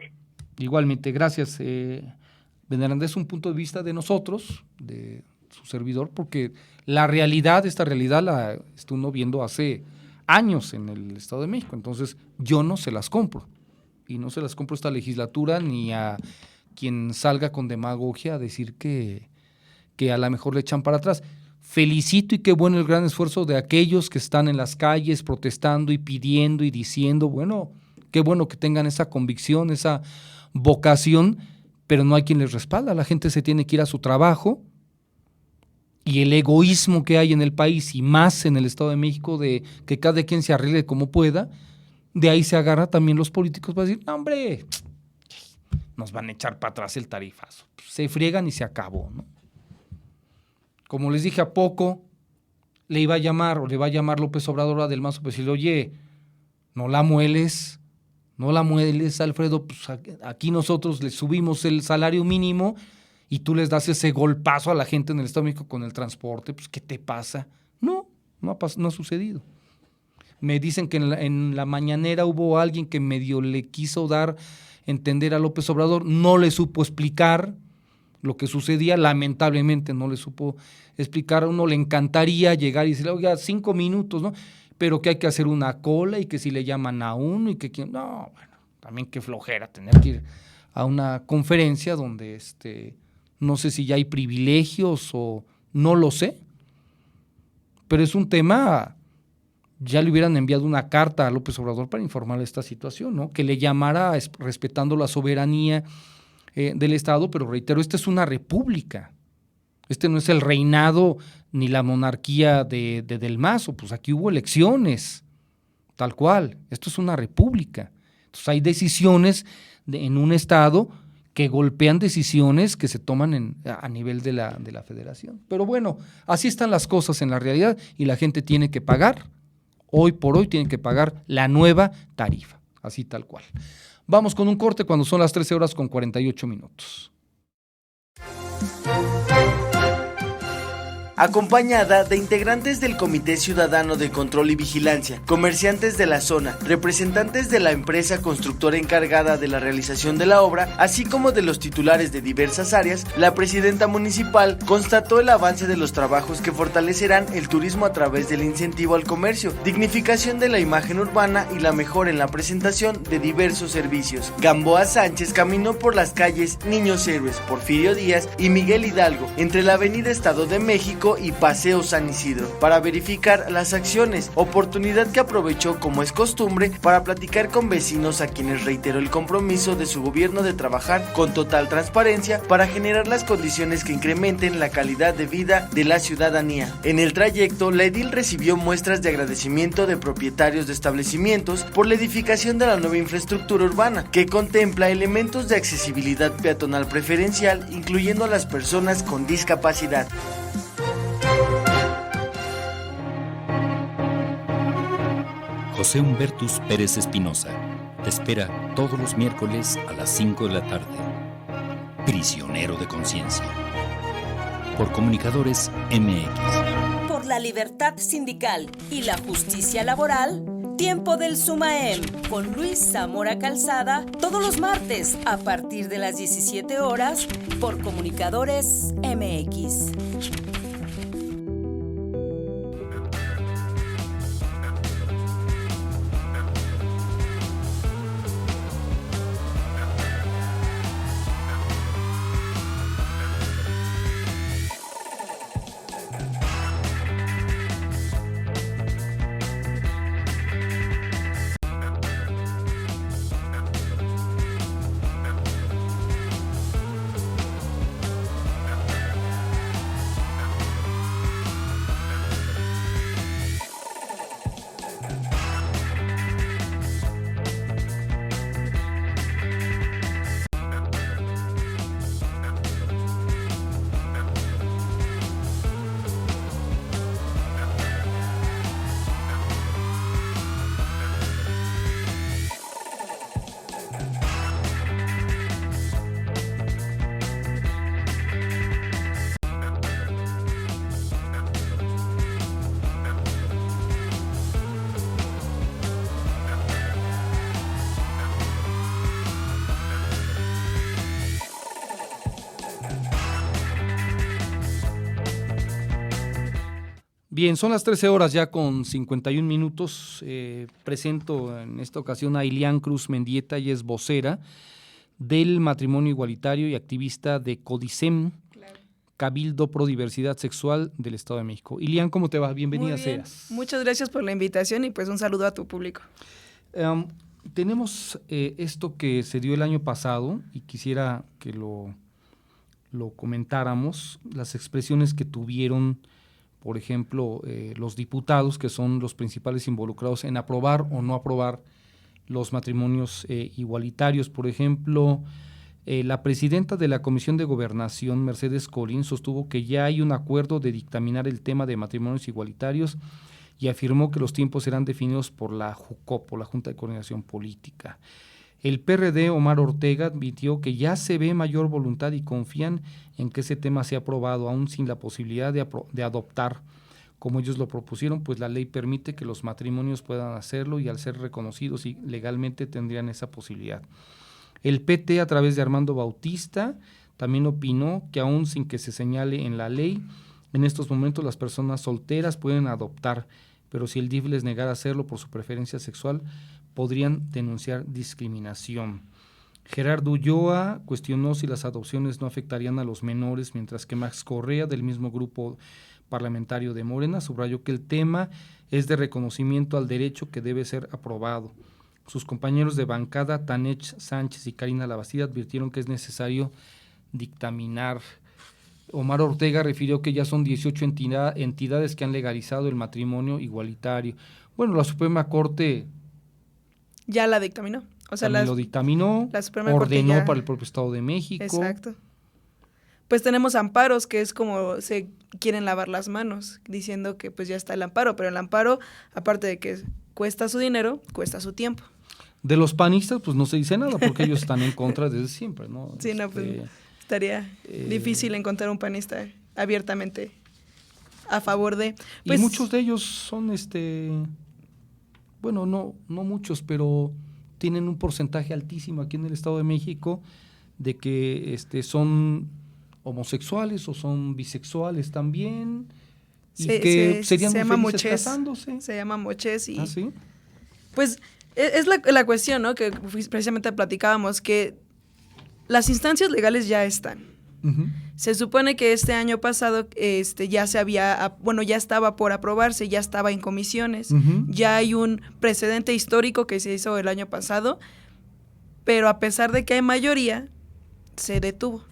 igualmente, gracias. Veneranda, es un punto de vista de nosotros, de su servidor, porque esta realidad la está uno viendo hace años en el Estado de México, entonces yo no se las compro, y no se las compro esta legislatura ni a quien salga con demagogia a decir que a lo mejor le echan para atrás. Felicito y qué bueno el gran esfuerzo de aquellos que están en las calles protestando y pidiendo y diciendo, bueno, qué bueno que tengan esa convicción, esa vocación, pero no hay quien les respalda. La gente se tiene que ir a su trabajo y el egoísmo que hay en el país y más en el Estado de México de que cada quien se arregle como pueda, de ahí se agarra también los políticos para decir, no, hombre, nos van a echar para atrás el tarifazo. Se friegan y se acabó, ¿no? Como les dije, a poco le va a llamar López Obrador a Del Mazo, pues decirle, oye, no la mueles, Alfredo, pues aquí nosotros le subimos el salario mínimo y tú les das ese golpazo a la gente en el Estado de México con el transporte, pues ¿qué te pasa? No ha sucedido. Me dicen que en la mañanera hubo alguien que medio le quiso dar entender a López Obrador, no le supo explicar lo que sucedía, lamentablemente no le supo explicar. A uno le encantaría llegar y decirle, oiga, 5 minutos, ¿no? Pero que hay que hacer una cola y que si le llaman a uno y que no, bueno, también qué flojera tener que ir a una conferencia donde no sé si ya hay privilegios o no lo sé, pero es un tema, ya le hubieran enviado una carta a López Obrador para informarle de esta situación, ¿no? Que le llamara respetando la soberanía del Estado, pero reitero, esta es una república, este no es el reinado ni la monarquía de Del Mazo, pues aquí hubo elecciones, tal cual, esto es una república, entonces hay decisiones en un Estado que golpean decisiones que se toman a nivel de la federación. Pero bueno, así están las cosas en la realidad y la gente tiene que pagar, hoy por hoy tienen que pagar la nueva tarifa, así tal cual. Vamos con un corte cuando son las 13:48. Acompañada de integrantes del Comité Ciudadano de Control y Vigilancia, comerciantes de la zona, representantes de la empresa constructora encargada de la realización de la obra, así como de los titulares de diversas áreas, la presidenta municipal constató el avance de los trabajos que fortalecerán el turismo a través del incentivo al comercio, dignificación de la imagen urbana y la mejora en la presentación de diversos servicios. Gamboa Sánchez caminó por las calles Niños Héroes, Porfirio Díaz y Miguel Hidalgo, entre la avenida Estado de México y Paseo San Isidro, para verificar las acciones, oportunidad que aprovechó como es costumbre para platicar con vecinos a quienes reiteró el compromiso de su gobierno de trabajar con total transparencia para generar las condiciones que incrementen la calidad de vida de la ciudadanía. En el trayecto, la edil recibió muestras de agradecimiento de propietarios de establecimientos por la edificación de la nueva infraestructura urbana, que contempla elementos de accesibilidad peatonal preferencial, incluyendo a las personas con discapacidad. José Humbertus Pérez Espinosa te espera todos los miércoles a las 5 de la tarde. Prisionero de conciencia. Por Comunicadores MX. Por la libertad sindical y la justicia laboral, Tiempo del SUMAEM con Luis Zamora Calzada, todos los martes a partir de las 17 horas por Comunicadores MX. Bien, son las 13:51. Presento en esta ocasión a Ilian Cruz Mendieta, ella es vocera del matrimonio igualitario y activista de CODISEM, claro. Cabildo Pro Diversidad Sexual del Estado de México. Ilian, ¿cómo te va? Bienvenida seas. Muchas gracias por la invitación y pues un saludo a tu público. Tenemos esto que se dio el año pasado y quisiera que lo comentáramos, las expresiones que tuvieron, por ejemplo, los diputados, que son los principales involucrados en aprobar o no aprobar los matrimonios igualitarios. Por ejemplo, la presidenta de la Comisión de Gobernación, Mercedes Corín, sostuvo que ya hay un acuerdo de dictaminar el tema de matrimonios igualitarios y afirmó que los tiempos serán definidos por la JUCOPO, la Junta de Coordinación Política. El PRD, Omar Ortega, admitió que ya se ve mayor voluntad y confían en que ese tema sea aprobado, aún sin la posibilidad de adoptar, como ellos lo propusieron, pues la ley permite que los matrimonios puedan hacerlo y al ser reconocidos y legalmente tendrían esa posibilidad. El PT, a través de Armando Bautista, también opinó que aún sin que se señale en la ley, en estos momentos las personas solteras pueden adoptar, pero si el DIF les negara hacerlo por su preferencia sexual, podrían denunciar discriminación. Gerardo Ulloa cuestionó si las adopciones no afectarían a los menores, mientras que Max Correa, del mismo grupo parlamentario de Morena, subrayó que el tema es de reconocimiento al derecho que debe ser aprobado. Sus compañeros de bancada, Tanech Sánchez y Karina Labastida, advirtieron que es necesario dictaminar. Omar Ortega refirió que ya son 18 entidades que han legalizado el matrimonio igualitario. Bueno, la Suprema Corte Ya la dictaminó. O sea, también lo dictaminó, la Suprema Corte ordenó ya... para el propio Estado de México. Exacto. Pues tenemos amparos, que es como se quieren lavar las manos, diciendo que pues ya está el amparo, pero el amparo, aparte de que cuesta su dinero, cuesta su tiempo. De los panistas, pues no se dice nada, porque ellos están en contra desde siempre, ¿no? Sí, no, pues estaría difícil encontrar un panista abiertamente a favor de... Pues, y muchos de ellos son, bueno, no muchos, pero tienen un porcentaje altísimo aquí en el Estado de México de que son homosexuales o son bisexuales también, y que serían muy felices casándose. Se llama mochez y... ¿Ah, sí? Pues es la cuestión, ¿no? Que precisamente platicábamos, que las instancias legales ya están. Uh-huh. Se supone que este año pasado ya estaba por aprobarse, ya estaba en comisiones, uh-huh. Ya hay un precedente histórico que se hizo el año pasado, pero a pesar de que hay mayoría, se detuvo.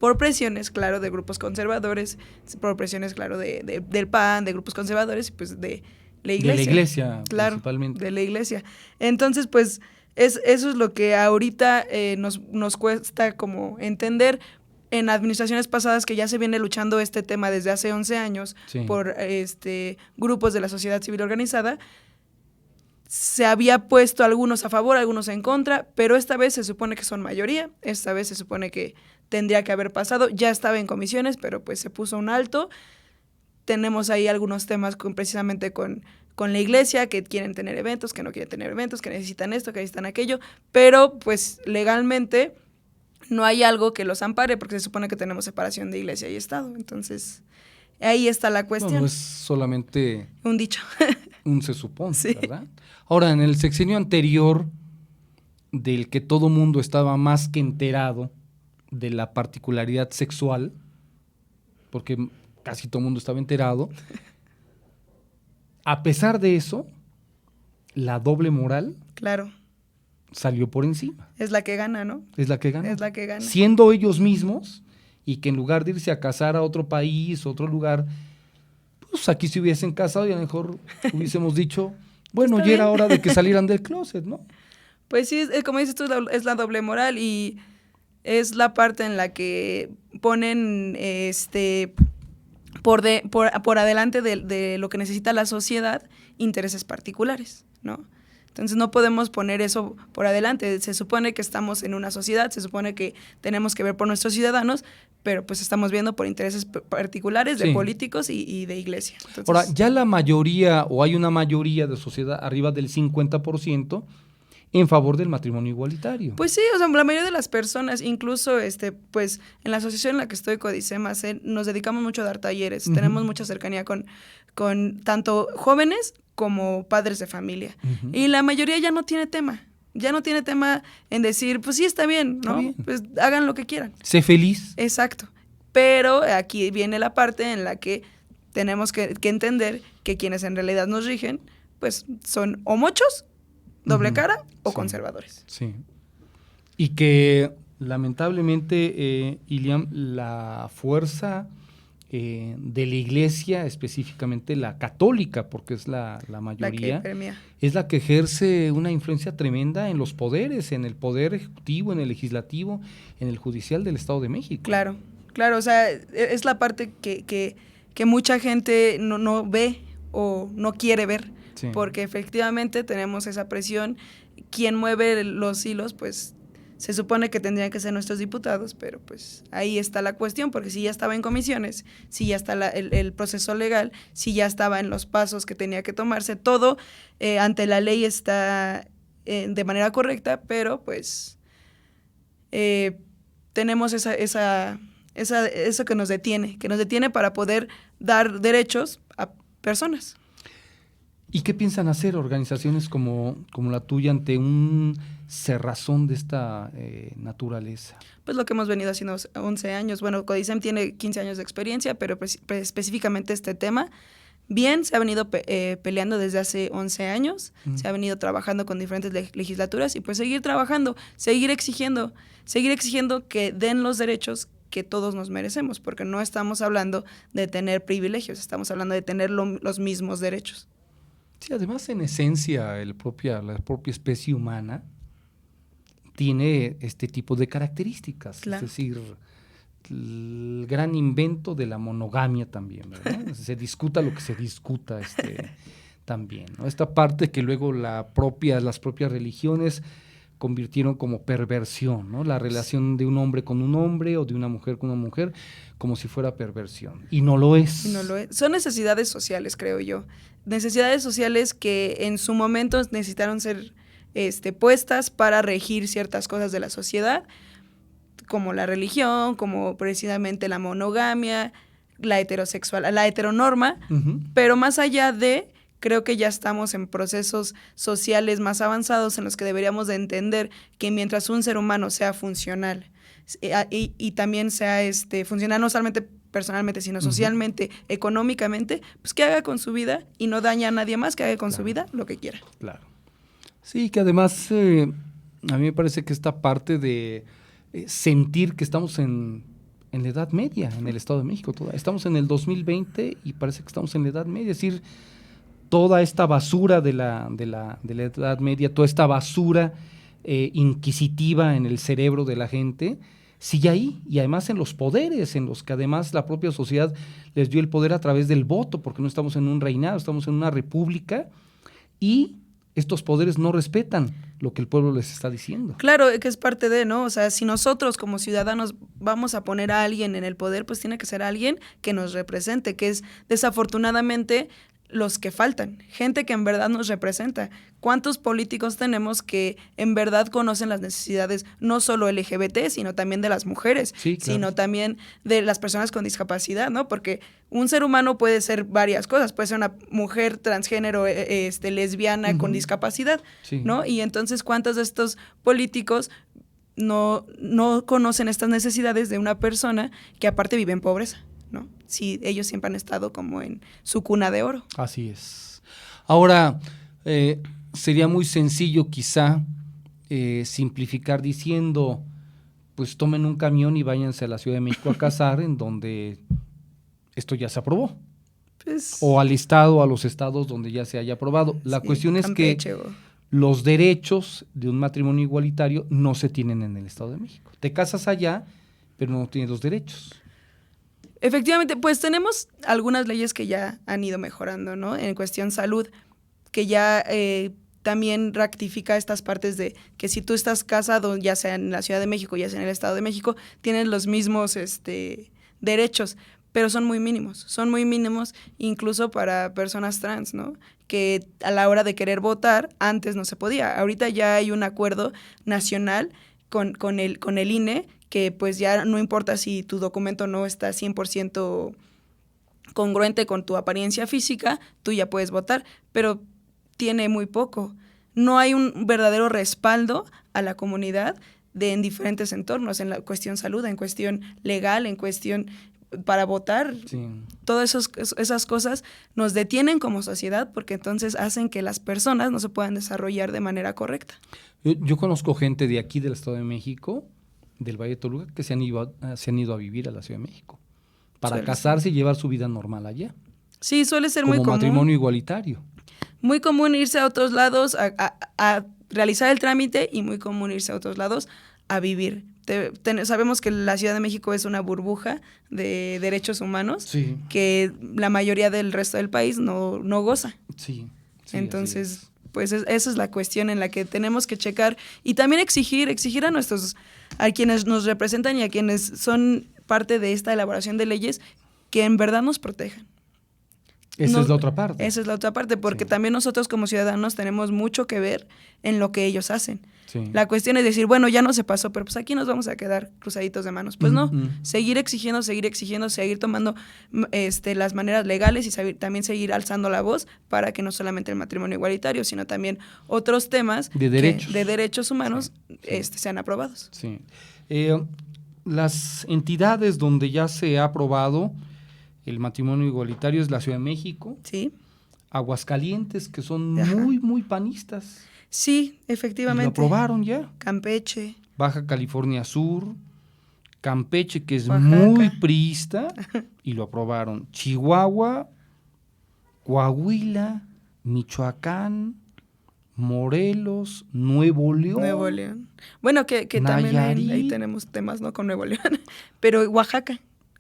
Por presiones, claro, de grupos conservadores, por presiones, claro, del PAN, de grupos conservadores, y pues de la iglesia. De la iglesia, claro, principalmente. de la iglesia. Entonces, pues, eso es lo que ahorita nos cuesta como entender. En administraciones pasadas, que ya se viene luchando este tema desde hace 11 años, sí, por grupos de la sociedad civil organizada, se había puesto algunos a favor, algunos en contra, pero esta vez se supone que son mayoría, esta vez se supone que tendría que haber pasado, ya estaba en comisiones, pero pues se puso un alto. Tenemos ahí algunos temas precisamente con la iglesia, que quieren tener eventos, que no quieren tener eventos, que necesitan esto, que necesitan aquello, pero pues legalmente no hay algo que los ampare, porque se supone que tenemos separación de iglesia y Estado. Entonces, ahí está la cuestión. No es solamente un dicho. Un se supone, sí, ¿verdad? Ahora, en el sexenio anterior, del que todo mundo estaba más que enterado de la particularidad sexual, porque casi todo mundo estaba enterado, a pesar de eso, la doble moral, claro, salió por encima. Es la que gana, ¿no? Es la que gana. Es la que gana. Siendo ellos mismos, y que en lugar de irse a casar a otro país, otro lugar, pues aquí se hubiesen casado y a lo mejor hubiésemos dicho, bueno, ya era hora de que salieran del closet, ¿no? Pues sí, como dices tú, es la doble moral, y es la parte en la que ponen por adelante de lo que necesita la sociedad intereses particulares, ¿no? Entonces no podemos poner eso por adelante. Se supone que estamos en una sociedad, se supone que tenemos que ver por nuestros ciudadanos, pero pues estamos viendo por intereses particulares de políticos y de iglesia. Entonces, ahora, ya la mayoría, o hay una mayoría de sociedad arriba del 50% en favor del matrimonio igualitario. Pues sí, o sea, la mayoría de las personas, incluso pues en la asociación en la que estoy, Codicema, nos dedicamos mucho a dar talleres, tenemos mucha cercanía con tanto jóvenes como padres de familia. Y la mayoría ya no tiene tema en decir, pues sí, está bien, ¿no? Está bien. Pues hagan lo que quieran. Sé feliz. Exacto. Pero aquí viene la parte en la que tenemos que entender que quienes en realidad nos rigen, pues son o mochos, doble cara o conservadores. Sí. Y que lamentablemente, Iliam, la fuerza de la iglesia, específicamente la católica, porque es la mayoría, es la que ejerce una influencia tremenda en los poderes, en el poder ejecutivo, en el legislativo, en el judicial del Estado de México. Claro, o sea, es la parte que mucha gente no ve o no quiere ver, porque efectivamente tenemos esa presión. Quien mueve los hilos, pues se supone que tendrían que ser nuestros diputados, pero pues ahí está la cuestión, porque si ya estaba en comisiones, si ya está el proceso legal, si ya estaba en los pasos que tenía que tomarse, todo ante la ley está de manera correcta, pero pues tenemos eso que nos detiene para poder dar derechos a personas. ¿Y qué piensan hacer organizaciones como la tuya ante un cerrazón de esta naturaleza? Pues lo que hemos venido haciendo 11 años. Bueno, Codicem tiene 15 años de experiencia, pero específicamente este tema, bien, se ha venido peleando desde hace 11 años, se ha venido trabajando con diferentes legislaturas y pues seguir trabajando, seguir exigiendo que den los derechos que todos nos merecemos, porque no estamos hablando de tener privilegios, estamos hablando de tener los mismos derechos. Sí, además en esencia la propia especie humana tiene este tipo de características, claro. Es decir, el gran invento de la monogamia también, ¿verdad? Se discuta lo que se discuta también, ¿no? Esta parte que luego las propias religiones convirtieron como perversión, ¿no? La relación de un hombre con un hombre o de una mujer con una mujer como si fuera perversión. Y no lo es. No lo es. Son necesidades sociales, creo yo. Necesidades sociales que en su momento necesitaron ser puestas para regir ciertas cosas de la sociedad, como la religión, como precisamente la monogamia, la heteronorma, pero más allá de, creo que ya estamos en procesos sociales más avanzados en los que deberíamos de entender que mientras un ser humano sea funcional y también sea funcional no solamente personalmente, sino socialmente, económicamente, pues que haga con su vida y no daña a nadie más, que haga con su vida lo que quiera. Claro. Sí, que además a mí me parece que esta parte de sentir que estamos en la Edad Media, en el Estado de México, estamos en el 2020 y parece que estamos en la Edad Media, es decir, toda esta basura de la Edad Media, toda esta basura inquisitiva en el cerebro de la gente, sigue ahí, y además en los poderes, en los que además la propia sociedad les dio el poder a través del voto, porque no estamos en un reinado, estamos en una república, y estos poderes no respetan lo que el pueblo les está diciendo. Claro, que es parte de, ¿no? O sea, si nosotros como ciudadanos vamos a poner a alguien en el poder, pues tiene que ser alguien que nos represente, que es desafortunadamente los que faltan, gente que en verdad nos representa. ¿Cuántos políticos tenemos que en verdad conocen las necesidades no solo LGBT, sino también de las mujeres, sí, claro, sino también de las personas con discapacidad, ¿no? Porque un ser humano puede ser varias cosas, puede ser una mujer transgénero, lesbiana con discapacidad, sí, ¿no? Y entonces, ¿cuántos de estos políticos no conocen estas necesidades de una persona que aparte vive en pobreza, ¿no? Si ellos siempre han estado como en su cuna de oro. Así es. Ahora, sería muy sencillo quizá simplificar diciendo, pues tomen un camión y váyanse a la Ciudad de México a casar, en donde esto ya se aprobó. Pues, o al estado, a los estados donde ya se haya aprobado. La cuestión es que los derechos de un matrimonio igualitario no se tienen en el Estado de México. Te casas allá, pero no tienes los derechos. Efectivamente, pues tenemos algunas leyes que ya han ido mejorando, ¿no? En cuestión salud, que ya también rectifica estas partes de que si tú estás casado, ya sea en la Ciudad de México, ya sea en el Estado de México, tienes los mismos derechos, pero son muy mínimos incluso para personas trans, ¿no? Que a la hora de querer votar, antes no se podía. Ahorita ya hay un acuerdo nacional con el INE, que pues ya no importa si tu documento no está 100% congruente con tu apariencia física, tú ya puedes votar, pero tiene muy poco. No hay un verdadero respaldo a la comunidad en diferentes entornos, en la cuestión salud, en cuestión legal, en cuestión para votar. Sí. Todas esas cosas nos detienen como sociedad porque entonces hacen que las personas no se puedan desarrollar de manera correcta. Yo conozco gente de aquí del Estado de México, del Valle de Toluca, que se han ido a vivir a la Ciudad de México para casarse y llevar su vida normal allá. Sí, suele ser muy común. Como matrimonio igualitario. Muy común irse a otros lados a realizar el trámite y muy común irse a otros lados a vivir. Sabemos que la Ciudad de México es una burbuja de derechos humanos, sí, que la mayoría del resto del país no goza. Sí. Entonces, pues esa es la cuestión en la que tenemos que checar y también exigir a quienes nos representan y a quienes son parte de esta elaboración de leyes que en verdad nos protejan. Esa es la otra parte. Esa es la otra parte, porque Sí. también nosotros como ciudadanos tenemos mucho que ver en lo que ellos hacen. Sí. La cuestión es decir, bueno, ya no se pasó, pero pues aquí nos vamos a quedar cruzaditos de manos. Pues no, seguir exigiendo, seguir tomando las maneras legales y también seguir alzando la voz para que no solamente el matrimonio igualitario, sino también otros temas De derechos. de derechos humanos Sí. sean aprobados. Sí. Las entidades donde ya se ha aprobado el matrimonio igualitario es la Ciudad de México, Sí, Aguascalientes, que son Ajá. muy panistas. sí, Y lo efectivamente. aprobaron ya. Campeche, Baja California Sur, Campeche, que es Oaxaca. muy priista, y lo aprobaron. Chihuahua, Coahuila, Michoacán, Morelos, Nuevo León. Nuevo León. Bueno, que también ahí Nayarit. tenemos temas, ¿no? Con Nuevo León. Pero Oaxaca.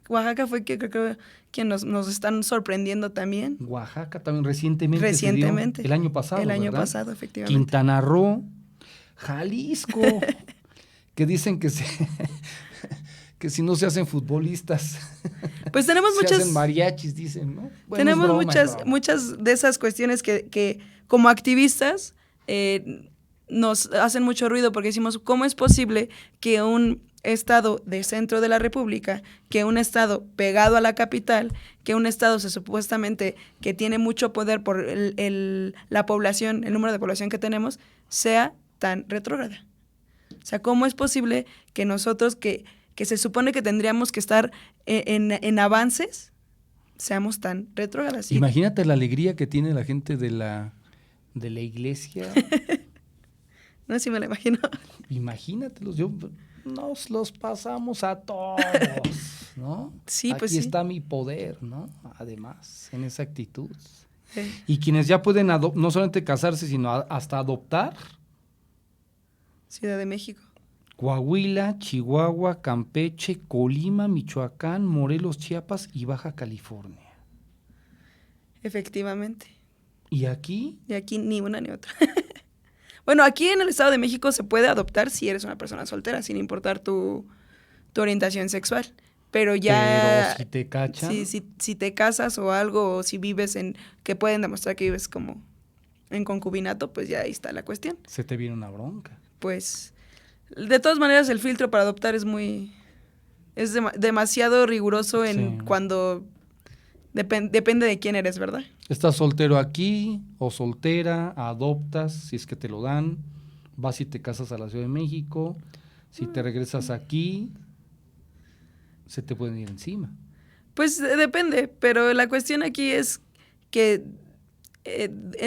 Oaxaca fue creo que nos están sorprendiendo también. Oaxaca también recientemente. se dio, Recientemente. el año pasado. El año ¿verdad? pasado, efectivamente. Quintana Roo, Jalisco, que dicen que que si no se hacen futbolistas, Pues tenemos se muchas... hacen mariachis, dicen, ¿no? Bueno, tenemos es broma, es muchas, broma. muchas de esas cuestiones que como activistas nos hacen mucho ruido porque decimos, ¿cómo es posible que un estado del centro de la República, que un estado pegado a la capital, que un estado supuestamente que tiene mucho poder por la población, el número de población que tenemos, sea tan retrógrada? O sea, ¿cómo es posible que nosotros que se supone que tendríamos que estar en avances, seamos tan retrógradas? ¿Sí? Imagínate la alegría que tiene la gente de la iglesia. No, sí me lo imagino. Imagínatelos, nos los pasamos a todos, ¿no? Sí, Aquí pues sí. está mi poder, ¿no? Además, en esa actitud. Sí. Y quienes ya pueden no solamente casarse, sino hasta adoptar. Ciudad de México. Coahuila, Chihuahua, Campeche, Colima, Michoacán, Morelos, Chiapas y Baja California. Efectivamente. Y aquí, Y aquí ni una ni otra. Bueno, aquí en el Estado de México se puede adoptar si eres una persona soltera, sin importar tu orientación sexual. Pero ya... pero si te cachan, si te casas o algo, o si vives que pueden demostrar que vives como en concubinato, pues ya ahí está la cuestión. se te viene una bronca. Pues, de todas maneras, el filtro para adoptar es demasiado riguroso Sí. cuando depende de quién eres, ¿verdad? Estás soltero aquí o soltera, adoptas, si es que te lo dan, vas y te casas a la Ciudad de México, si te regresas aquí, se te pueden ir encima. Pues depende, pero la cuestión aquí es que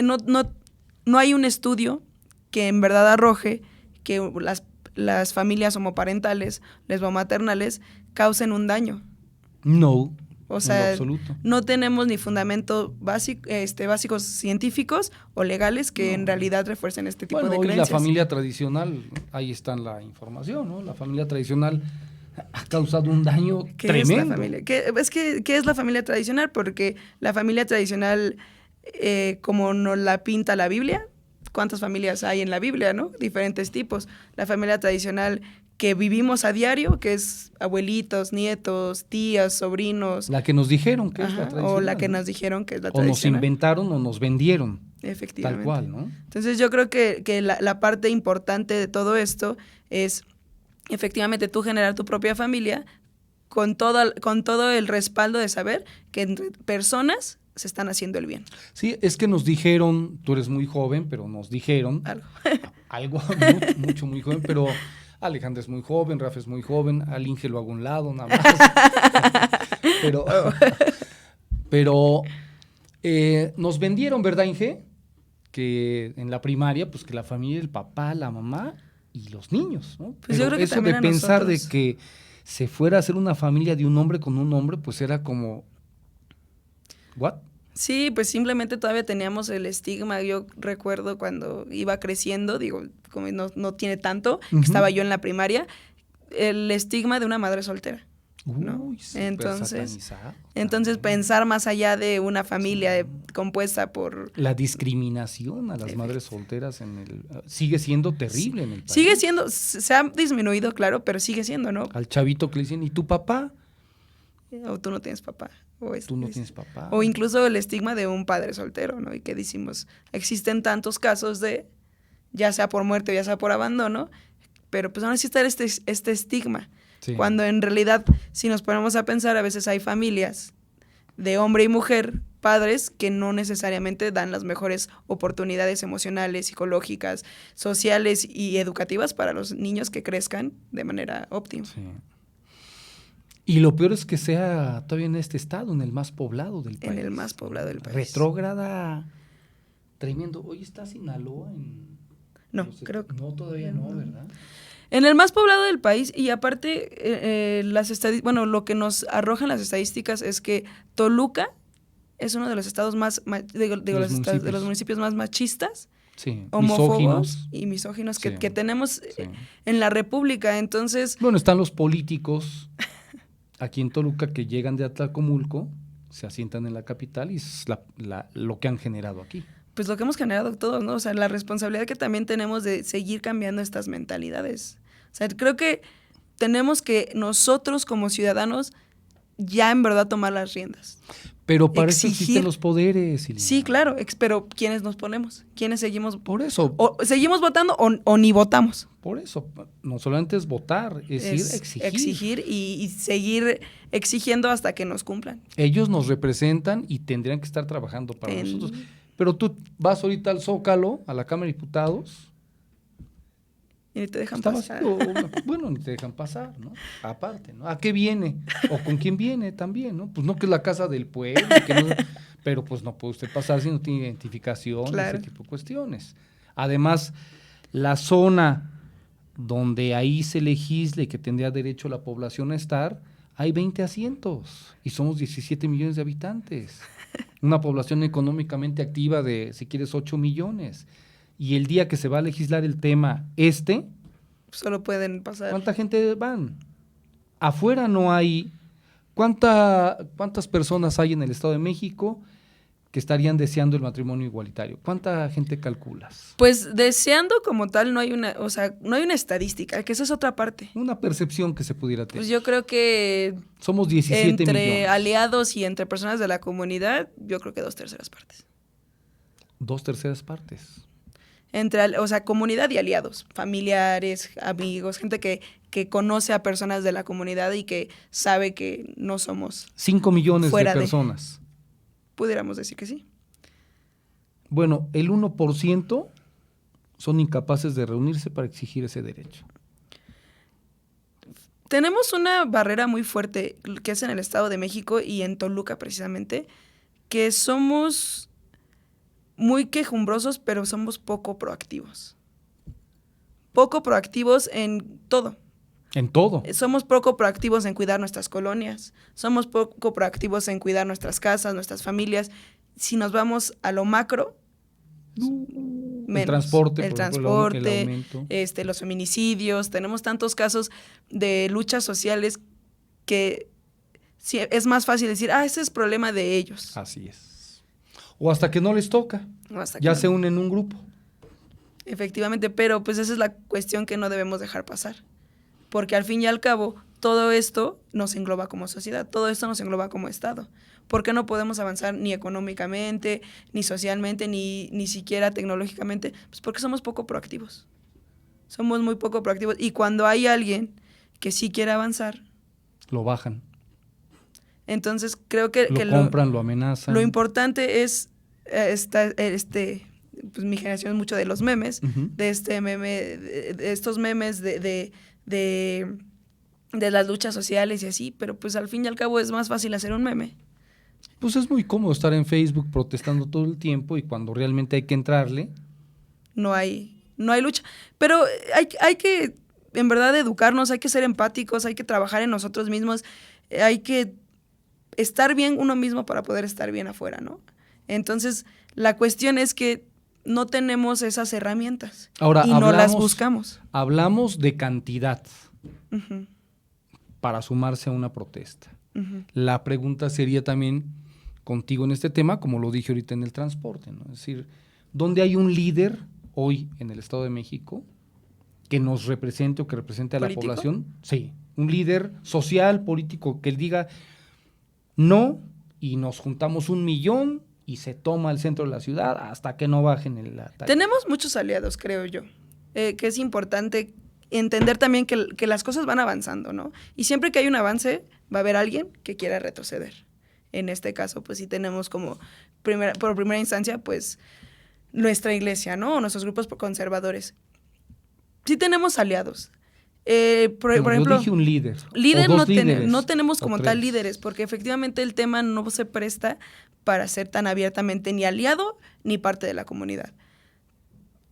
no hay un estudio que en verdad arroje que las familias homoparentales, lesbomaternales, causen un daño. No, O en sea, lo absoluto. no tenemos ni fundamentos básicos científicos o legales que en realidad refuercen este tipo Bueno, de hoy la creencias. familia tradicional, ahí está la información, ¿no? La familia tradicional ha causado un daño ¿Qué tremendo. es la familia? ¿Qué es la familia tradicional? Porque la familia tradicional, como nos la pinta la Biblia, ¿cuántas familias hay en la Biblia, no? Diferentes tipos. La familia tradicional que vivimos a diario, que es abuelitos, nietos, tías, sobrinos. La que nos dijeron que es la Ajá, tradicional. o la que ¿no? nos dijeron que es la O nos tradicional. inventaron o nos vendieron. Efectivamente. Tal cual, ¿no? Entonces yo creo que la parte importante de todo esto es efectivamente tú generar tu propia familia con todo el respaldo de saber que entre personas se están haciendo el bien. Sí, es que nos dijeron, tú eres muy joven, pero nos dijeron Algo. mucho, muy joven, pero Alejandra es muy joven, Rafa es muy joven, al Inge lo hago a un lado, nada más. pero nos vendieron, ¿verdad, Inge? Que en la primaria, pues que la familia, el papá, la mamá y los niños, ¿no? Pues yo Pero creo que eso también de a pensar nosotros. de que se fuera a hacer una familia de un hombre con un hombre, pues era como, ¿what? Sí, pues simplemente todavía teníamos el estigma. Yo recuerdo cuando iba creciendo, digo, como no tiene tanto, que Ujú. estaba yo en la primaria, el estigma de una madre soltera. ¿no? Uy, súper Entonces, satanizado. pensar más allá de una familia compuesta por... La discriminación a las madres solteras sigue siendo terrible en el país. Sigue siendo, se ha disminuido, claro, pero sigue siendo, ¿no? Al chavito que le dicen, ¿y tu papá? O tú no tienes papá. Tú no tienes papá. O incluso el estigma de un padre soltero, ¿no? Y que decimos, existen tantos casos de, ya sea por muerte o ya sea por abandono, pero pues aún así está este estigma. Sí. Cuando en realidad, si nos ponemos a pensar, a veces hay familias de hombre y mujer, padres, que no necesariamente dan las mejores oportunidades emocionales, psicológicas, sociales y educativas para los niños que crezcan de manera óptima. Sí. Y lo peor es que sea todavía en este estado, en el más poblado del país. En el más poblado del país. Retrógrada, tremendo. Oye, ¿está Sinaloa en...? No, creo que... No, todavía no, ¿verdad? En el más poblado del país, y aparte, lo que nos arrojan las estadísticas es que Toluca es uno de los estados de los municipios más machistas, sí, homófobos y misóginos sí, que tenemos sí. En la República. Entonces, bueno, están los políticos aquí en Toluca que llegan de Atlacomulco, se asientan en la capital y es lo que han generado aquí. pues lo que hemos generado todos, ¿no? O sea, la responsabilidad que también tenemos de seguir cambiando estas mentalidades. O sea, creo que tenemos que nosotros como ciudadanos ya en verdad tomar las riendas. Pero para eso existen los poderes. Silvina. Sí, claro, pero ¿quiénes nos ponemos? ¿Quiénes seguimos? Por eso. O seguimos votando o ni votamos. Por eso, no solamente es votar, es exigir. Exigir y seguir exigiendo hasta que nos cumplan. Ellos nos representan y tendrían que estar trabajando para nosotros. Pero tú vas ahorita al Zócalo, a la Cámara de Diputados. Y ni te dejan pasar. Bueno, ni te dejan pasar, ¿no? Aparte, ¿no? ¿A qué viene? ¿O con quién viene también, no? Pues no que es la casa del pueblo, pero pues no puede usted pasar si no tiene identificación, claro. Ese tipo de cuestiones. Además, la zona donde ahí se legisle que tendría derecho la población a estar, hay 20 asientos y somos 17 millones de habitantes. Una población económicamente activa de, si quieres, 8 millones. Y el día que se va a legislar el tema solo pueden pasar. ¿Cuánta gente van? Afuera no hay. ¿Cuántas personas hay en el Estado de México que estarían deseando el matrimonio igualitario? ¿Cuánta gente calculas? Pues deseando como tal no hay una estadística, que esa es otra parte. Una percepción que se pudiera tener. Pues yo creo que somos 17 entre millones. aliados y entre personas de la comunidad, yo creo que 2/3 partes. 2/3 partes. Comunidad y aliados, familiares, amigos, gente que conoce a personas de la comunidad y que sabe que no somos 5 millones de personas. Pudiéramos decir que sí. Bueno, el 1% son incapaces de reunirse para exigir ese derecho. Tenemos una barrera muy fuerte que es en el Estado de México y en Toluca precisamente, que somos muy quejumbrosos, pero somos poco proactivos. Poco proactivos en todo. En todo. Somos poco proactivos en cuidar nuestras colonias. Somos poco proactivos en cuidar nuestras casas, nuestras familias. Si nos vamos a lo macro, menos. El transporte, el aumento. Los feminicidios. Tenemos tantos casos de luchas sociales que es más fácil decir, ese es problema de ellos. Así es. O hasta que no les toca, ya se unen en un grupo. Efectivamente, pero pues esa es la cuestión que no debemos dejar pasar. Porque al fin y al cabo, todo esto nos engloba como sociedad, todo esto nos engloba como Estado. ¿Por qué no podemos avanzar ni económicamente, ni socialmente, ni siquiera tecnológicamente? Pues porque somos poco proactivos. Somos muy poco proactivos. Y cuando hay alguien que sí quiere avanzar, lo bajan. Entonces creo que lo compran, lo amenazan. Lo importante es pues mi generación es mucho de los memes, de estos memes de las luchas sociales y así, pero pues al fin y al cabo es más fácil hacer un meme. Pues es muy cómodo estar en Facebook protestando todo el tiempo y cuando realmente hay que entrarle. No hay lucha. Pero hay que, en verdad, educarnos, hay que ser empáticos, hay que trabajar en nosotros mismos, hay que estar bien uno mismo para poder estar bien afuera, ¿no? Entonces, la cuestión es que no tenemos esas herramientas. Ahora, y no las buscamos. Hablamos de cantidad para sumarse a una protesta. La pregunta sería también contigo en este tema, como lo dije ahorita en el transporte, ¿no? Es decir, ¿dónde hay un líder hoy en el Estado de México que nos represente o que represente a la población? Sí, un líder social, político, que él diga, no y nos juntamos 1 millón y se toma el centro de la ciudad hasta que no bajen el ataque. Tenemos muchos aliados, creo yo, que es importante entender también que las cosas van avanzando, ¿no? Y siempre que hay un avance, va a haber alguien que quiera retroceder. En este caso, pues sí tenemos como, por primera instancia, pues nuestra iglesia, ¿no? O nuestros grupos conservadores. Sí tenemos aliados. Por ejemplo, yo dije un líder. No tenemos como tal líderes, porque efectivamente el tema no se presta para ser tan abiertamente ni aliado ni parte de la comunidad.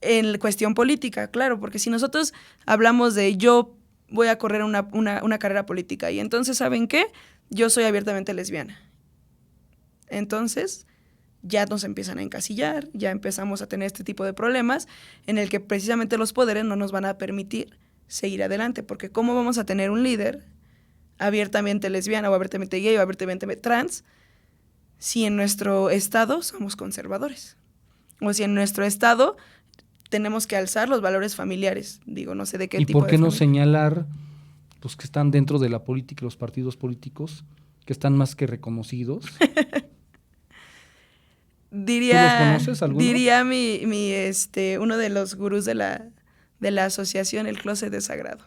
En cuestión política, claro, porque si nosotros hablamos de yo voy a correr una carrera política y entonces, ¿saben qué? Yo soy abiertamente lesbiana. Entonces, ya nos empiezan a encasillar, ya empezamos a tener este tipo de problemas en el que precisamente los poderes no nos van a permitir seguir adelante, porque ¿cómo vamos a tener un líder abiertamente lesbiana o abiertamente gay o abiertamente trans si en nuestro estado somos conservadores? O si en nuestro estado tenemos que alzar los valores familiares, digo, no sé de qué tipo de... ¿Y por qué no señalar los que están dentro de la política y los partidos políticos, que están más que reconocidos? Diría, ¿Tú los conoces alguno? Diría uno de los gurús de la asociación, el closet de sagrado.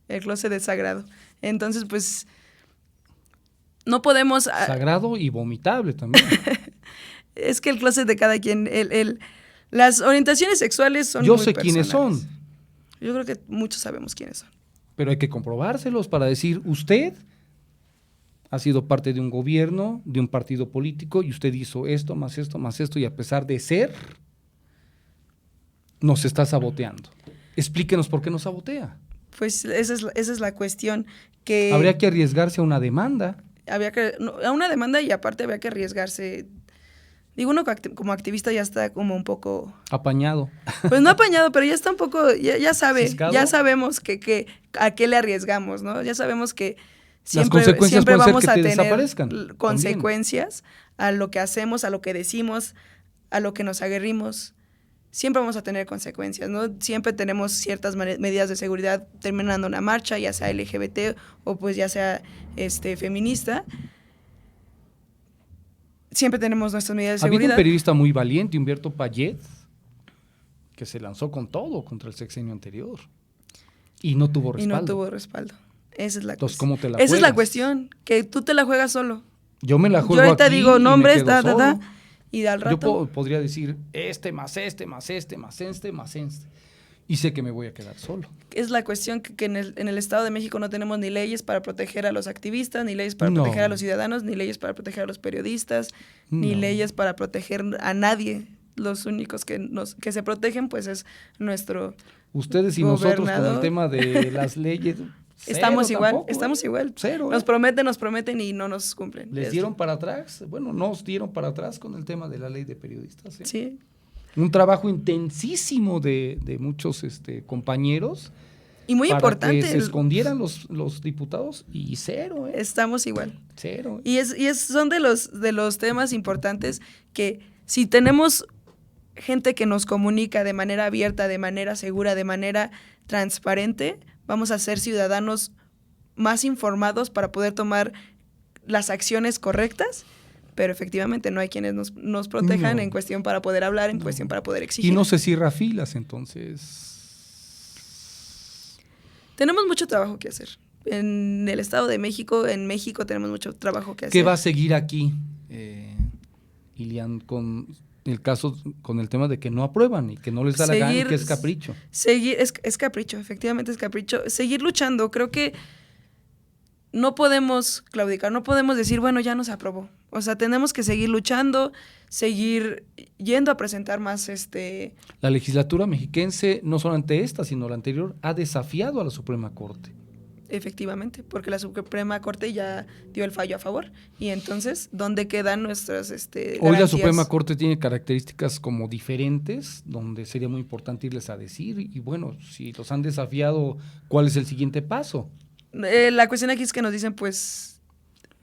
El closet de sagrado. Entonces, pues, no podemos... Sagrado y vomitable también. Es que el closet de cada quien, las orientaciones sexuales son Yo muy sé personales. quiénes son. Yo creo que muchos sabemos quiénes son. Pero hay que comprobárselos para decir, usted ha sido parte de un gobierno, de un partido político, y usted hizo esto, más esto, y a pesar de ser, nos está saboteando. Explíquenos por qué nos sabotea. Pues esa es la cuestión que... Habría que arriesgarse a una demanda. A una demanda y aparte habría que arriesgarse. Digo, uno como activista ya está como un poco... Apañado. Pues no apañado, pero ya está un poco, ya sabe, ¿Ciscado? ya sabemos a qué le arriesgamos, ¿no? Ya sabemos que Las consecuencias siempre pueden ser vamos que a te tener desaparezcan consecuencias a lo que hacemos, a lo que decimos, a lo que nos aguerrimos. Siempre vamos a tener consecuencias, ¿no? Siempre tenemos ciertas medidas de seguridad terminando una marcha, ya sea LGBT o pues ya sea feminista. Siempre tenemos nuestras medidas de Ha habido seguridad. un periodista muy valiente, Humberto Payet, que se lanzó con todo contra el sexenio anterior y no tuvo respaldo. Esa es la Entonces, cuestión. ¿cómo te la Esa es la juegas? cuestión, que tú te la juegas solo. Yo me la juego Yo ahorita aquí digo y me nombres, quedo solo. y al rato... Yo podría decir más este, más este, más este, más este. Y sé que me voy a quedar solo. Es la cuestión que en el Estado de México no tenemos ni leyes para proteger a los activistas, ni leyes para No. proteger a los ciudadanos, ni leyes para proteger a los periodistas, ni No. leyes para proteger a nadie. Los únicos que se protegen, pues, es nuestro Ustedes y nosotros con gobernador. el tema de las leyes. Estamos cero igual, tampoco, estamos igual. Cero. Nos prometen y no nos cumplen. Les dieron para atrás. Bueno, nos dieron para atrás con el tema de la ley de periodistas. ¿Eh? Sí. Un trabajo intensísimo de muchos compañeros. Y muy para importante. que se escondieran los diputados y cero. Estamos igual. Cero. Y son de los temas importantes que si tenemos gente que nos comunica de manera abierta, de manera segura, de manera transparente, vamos a ser ciudadanos más informados para poder tomar las acciones correctas, pero efectivamente no hay quienes nos protejan en cuestión para poder hablar, en cuestión para poder exigir. Y no se cierra filas, entonces... Tenemos mucho trabajo que hacer. En el Estado de México, en México tenemos mucho trabajo que hacer. ¿Qué va a seguir aquí, Ilian, con el caso, con el tema de que no aprueban y que no les da la gana y que es capricho? Es capricho, efectivamente es capricho. Seguir luchando, creo que no podemos claudicar, no podemos decir, bueno, ya no se aprobó. O sea, tenemos que seguir luchando, seguir yendo a presentar más La legislatura mexiquense, no solamente esta, sino la anterior, ha desafiado a la Suprema Corte. Efectivamente, porque la Suprema Corte ya dio el fallo a favor. Y entonces, ¿dónde quedan nuestras Hoy la garantías? Suprema Corte tiene características como diferentes, donde sería muy importante irles a decir, y bueno, si los han desafiado, ¿cuál es el siguiente paso? La cuestión aquí es que nos dicen, pues,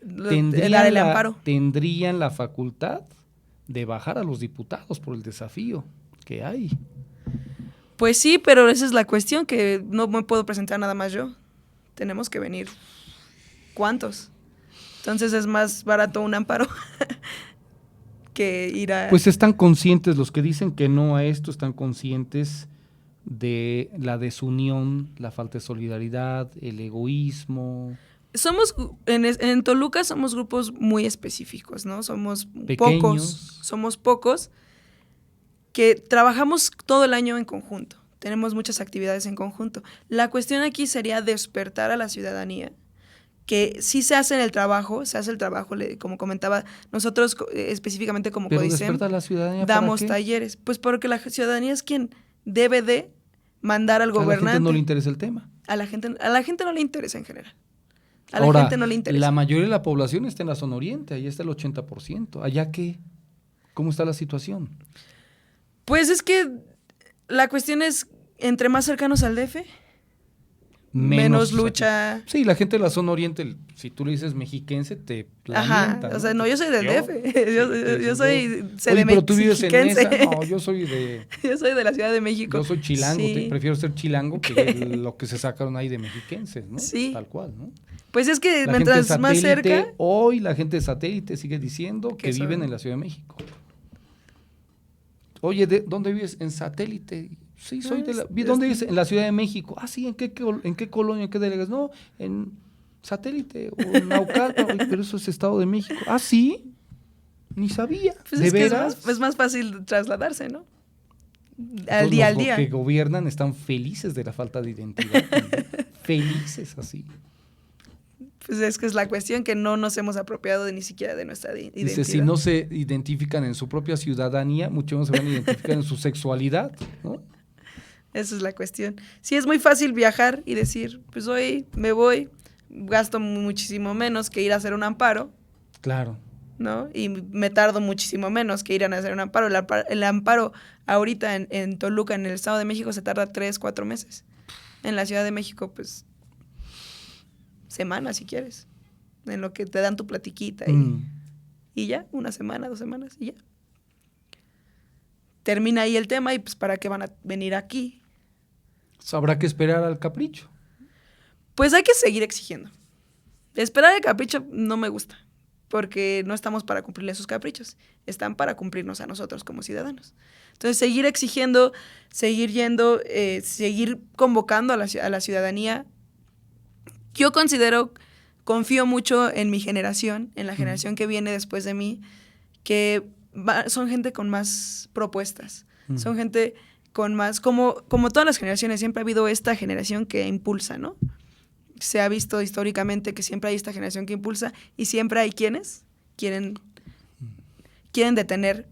el amparo. Tendrían la facultad de bajar a los diputados por el desafío que hay. Pues sí, pero esa es la cuestión, que no me puedo presentar nada más yo. Tenemos que venir. ¿Cuántos? Entonces es más barato un amparo que ir a... Pues están conscientes, los que dicen que no a esto, están conscientes de la desunión, la falta de solidaridad, el egoísmo. En Toluca somos grupos muy específicos, ¿no? Somos Pequeños. pocos que trabajamos todo el año en conjunto. Tenemos muchas actividades en conjunto. La cuestión aquí sería despertar a la ciudadanía, que sí se hace el trabajo, como comentaba, nosotros específicamente como Pero Codicem, despertar a la ciudadanía, ¿para damos qué? talleres. Pues porque la ciudadanía es quien debe de mandar al gobernante. A la gente no le interesa el tema. A la gente no le interesa en general. A Ahora, la gente no le interesa. la mayoría de la población está en la zona oriente, ahí está el 80%. ¿Allá qué? ¿Cómo está la situación? Pues es que la cuestión es, entre más cercanos al DF, menos lucha. Sí, la gente de la zona oriente, si tú le dices mexiquense, te lamenta. Ajá, o sea, no, yo soy del DF. Yo soy Oye, pero tú vives en mexiquense. esa. No, yo soy de... Yo soy de la Ciudad de México. Yo soy chilango, Sí. prefiero ser chilango que lo que se sacaron ahí de mexiquenses, ¿no? Sí. Tal cual, ¿no? Pues es que La mientras gente más satélite, cerca... hoy la gente de satélite sigue diciendo que son- viven en la Ciudad de México. Oye, ¿dónde vives? En satélite. Sí, soy de la... ¿Dónde vives? En la Ciudad de México. Ah, sí, ¿en qué colonia, en qué delegas? No, en satélite o en Naucalpan. Ay, pero eso es Estado de México. Ah, sí, ni sabía. Pues ¿De es que veras? es más fácil trasladarse, ¿no? Entonces, Al día. los que gobiernan están felices de la falta de identidad. ¿No? Felices así. Pues es que es la cuestión, que no nos hemos apropiado ni siquiera de nuestra identidad. Dice, si no se identifican en su propia ciudadanía, mucho menos se van a identificar en su sexualidad, ¿no? Esa es la cuestión. Sí, es muy fácil viajar y decir, pues hoy me voy, gasto muchísimo menos que ir a hacer un amparo, Claro. ¿no? Y me tardo muchísimo menos que ir a hacer un amparo. El amparo ahorita en Toluca, en el Estado de México, se tarda 3-4 meses. En la Ciudad de México, pues, semanas si quieres, en lo que te dan tu platiquita y ya, 1 semana, 2 semanas y ya. Termina ahí el tema y pues ¿para qué van a venir aquí? Habrá que esperar al capricho. Pues hay que seguir exigiendo. Esperar el capricho no me gusta, porque no estamos para cumplirle sus caprichos, están para cumplirnos a nosotros como ciudadanos. Entonces, seguir exigiendo, seguir yendo, seguir convocando a la ciudadanía. Yo confío mucho en mi generación, en la generación que viene después de mí, que son gente con más propuestas, son gente con más, como todas las generaciones, siempre ha habido esta generación que impulsa, ¿no? Se ha visto históricamente que siempre hay esta generación que impulsa y siempre hay quienes quieren detener.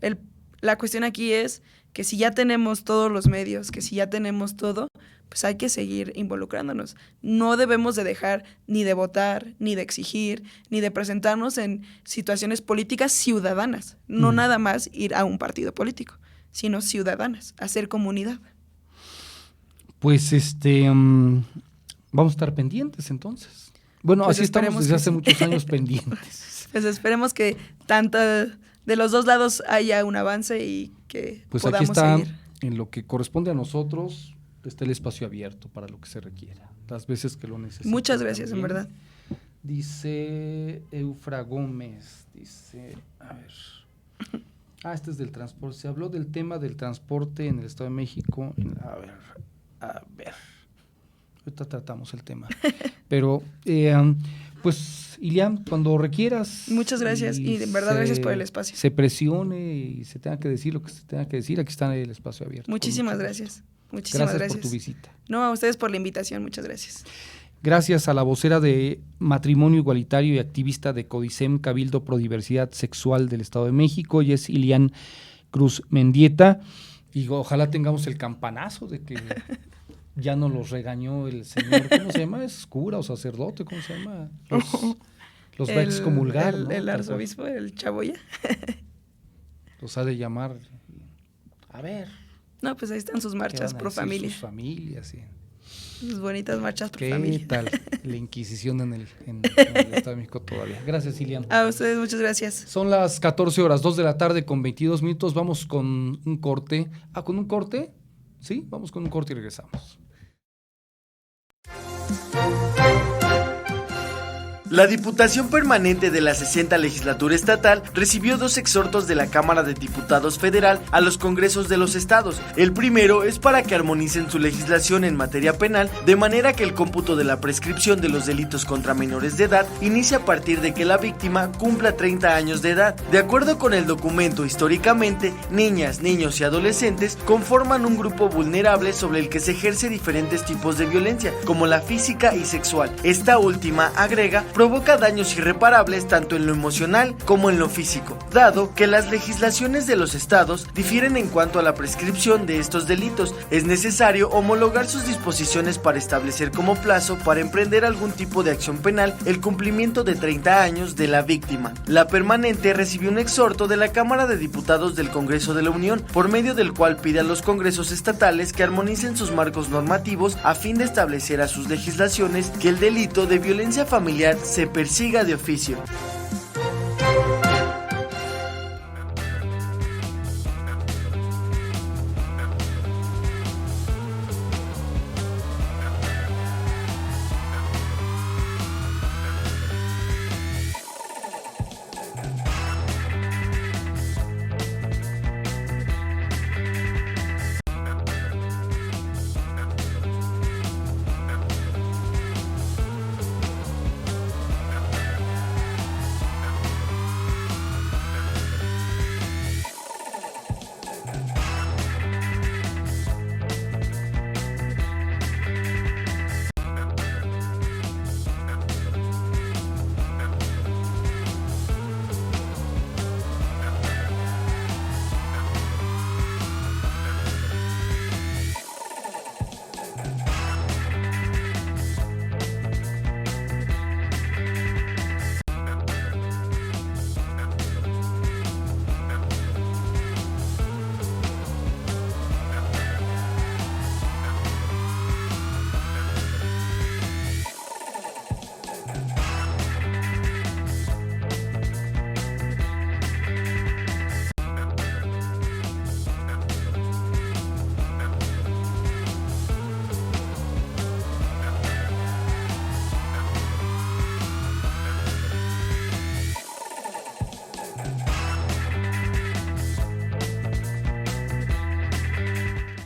La cuestión aquí es que si ya tenemos todos los medios, que si ya tenemos todo, pues hay que seguir involucrándonos. No debemos de dejar ni de votar, ni de exigir, ni de presentarnos en situaciones políticas ciudadanas. No nada más ir a un partido político, sino ciudadanas, hacer comunidad. Pues vamos a estar pendientes entonces. Bueno, Pues así estamos esperemos desde que hace sí. muchos años pendientes. Pues esperemos que tanto de los dos lados haya un avance y que Pues aquí podamos está, seguir. en lo que corresponde a nosotros, está el espacio abierto para lo que se requiera, las veces que lo necesiten. Muchas gracias, en también. verdad. Dice Eufra Gómez, a ver. Este es del transporte. Se habló del tema del transporte en el Estado de México. A ver. Ahorita tratamos el tema. Pero, pues, Ilian, cuando requieras. Muchas gracias y de verdad gracias por el espacio. Se presione y se tenga que decir lo que se tenga que decir. Aquí está el espacio abierto. Muchísimas Con mucho gracias. gusto. Muchísimas Gracias por gracias. tu visita. No, a ustedes por la invitación, muchas gracias. Gracias a la vocera de Matrimonio Igualitario y activista de Codicem Cabildo Pro Diversidad Sexual del Estado de México, y es Ilian Cruz Mendieta. Y ojalá tengamos el campanazo de que ya no los regañó el señor, ¿cómo se llama? ¿Es cura o sacerdote? ¿Cómo se llama? Los va a excomulgar, ¿no? El arzobispo, el Chaboya. Los ha de llamar. A ver. No, pues ahí están sus marchas pro familia. Sus familias, sí. Sus bonitas marchas pro ¿Qué familia. tal la Inquisición en el Estado de México todavía? Gracias, Ilian. A ustedes, muchas gracias. Son las 14 horas, 2 de la tarde con 22 minutos. Vamos con un corte. ¿Con un corte? Sí, vamos con un corte y regresamos. La Diputación Permanente de la 60 Legislatura Estatal recibió 2 exhortos de la Cámara de Diputados Federal a los congresos de los estados. El primero es para que armonicen su legislación en materia penal, de manera que el cómputo de la prescripción de los delitos contra menores de edad inicie a partir de que la víctima cumpla 30 años de edad. De acuerdo con el documento, históricamente, niñas, niños y adolescentes conforman un grupo vulnerable sobre el que se ejerce diferentes tipos de violencia, como la física y sexual. Esta última, agrega, provoca daños irreparables tanto en lo emocional como en lo físico, dado que las legislaciones de los estados difieren en cuanto a la prescripción de estos delitos. Es necesario homologar sus disposiciones para establecer como plazo para emprender algún tipo de acción penal el cumplimiento de 30 años de la víctima. La permanente recibió un exhorto de la Cámara de Diputados del Congreso de la Unión, por medio del cual pide a los congresos estatales que armonicen sus marcos normativos a fin de establecer a sus legislaciones que el delito de violencia familiar se persiga de oficio.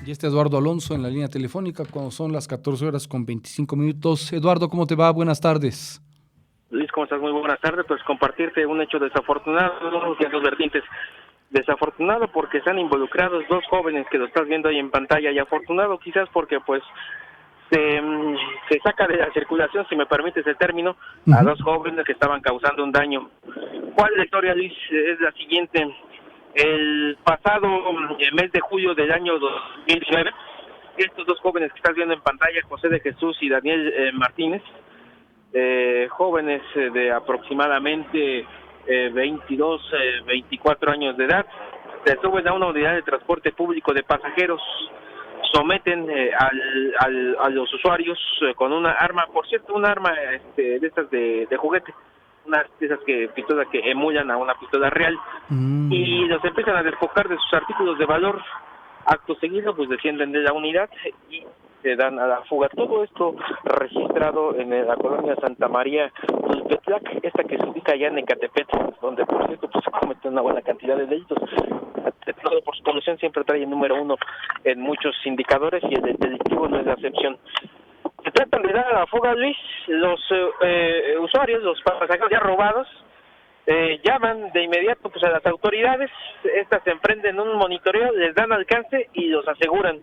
Y Eduardo Alonso en la línea telefónica cuando son las 14:25. Eduardo, ¿cómo te va? Buenas tardes. Luis, ¿cómo estás? Muy buenas tardes. Pues compartirte un hecho desafortunado, dos vertientes. Desafortunado porque están involucrados 2 jóvenes que lo estás viendo ahí en pantalla, y afortunado quizás porque pues se saca de la circulación, si me permites el término, a 2 jóvenes que estaban causando un daño. ¿Cuál es la historia, Luis? Es la siguiente. El pasado mes de julio del año 2019, estos 2 jóvenes que estás viendo en pantalla, José de Jesús y Daniel Martínez, jóvenes de aproximadamente 22, 24 años de edad, se suben a una unidad de transporte público de pasajeros, someten a los usuarios con una arma, por cierto, una arma de estas de juguete, unas de esas pistolas que emulan a una pistola real, y los empiezan a despojar de sus artículos de valor. Acto seguido, pues descienden de la unidad y se dan a la fuga. Todo esto registrado en la colonia Santa María Tulpetlac, esta que se ubica allá en Ecatepec, donde por cierto pues se cometen una buena cantidad de delitos. Todo por su población siempre trae el número 1 en muchos indicadores, y el delictivo no es la excepción. Se tratan de dar a la fuga, Luis. Los usuarios, los pasajeros ya robados, llaman de inmediato pues a las autoridades. Estas emprenden un monitoreo, les dan alcance y los aseguran.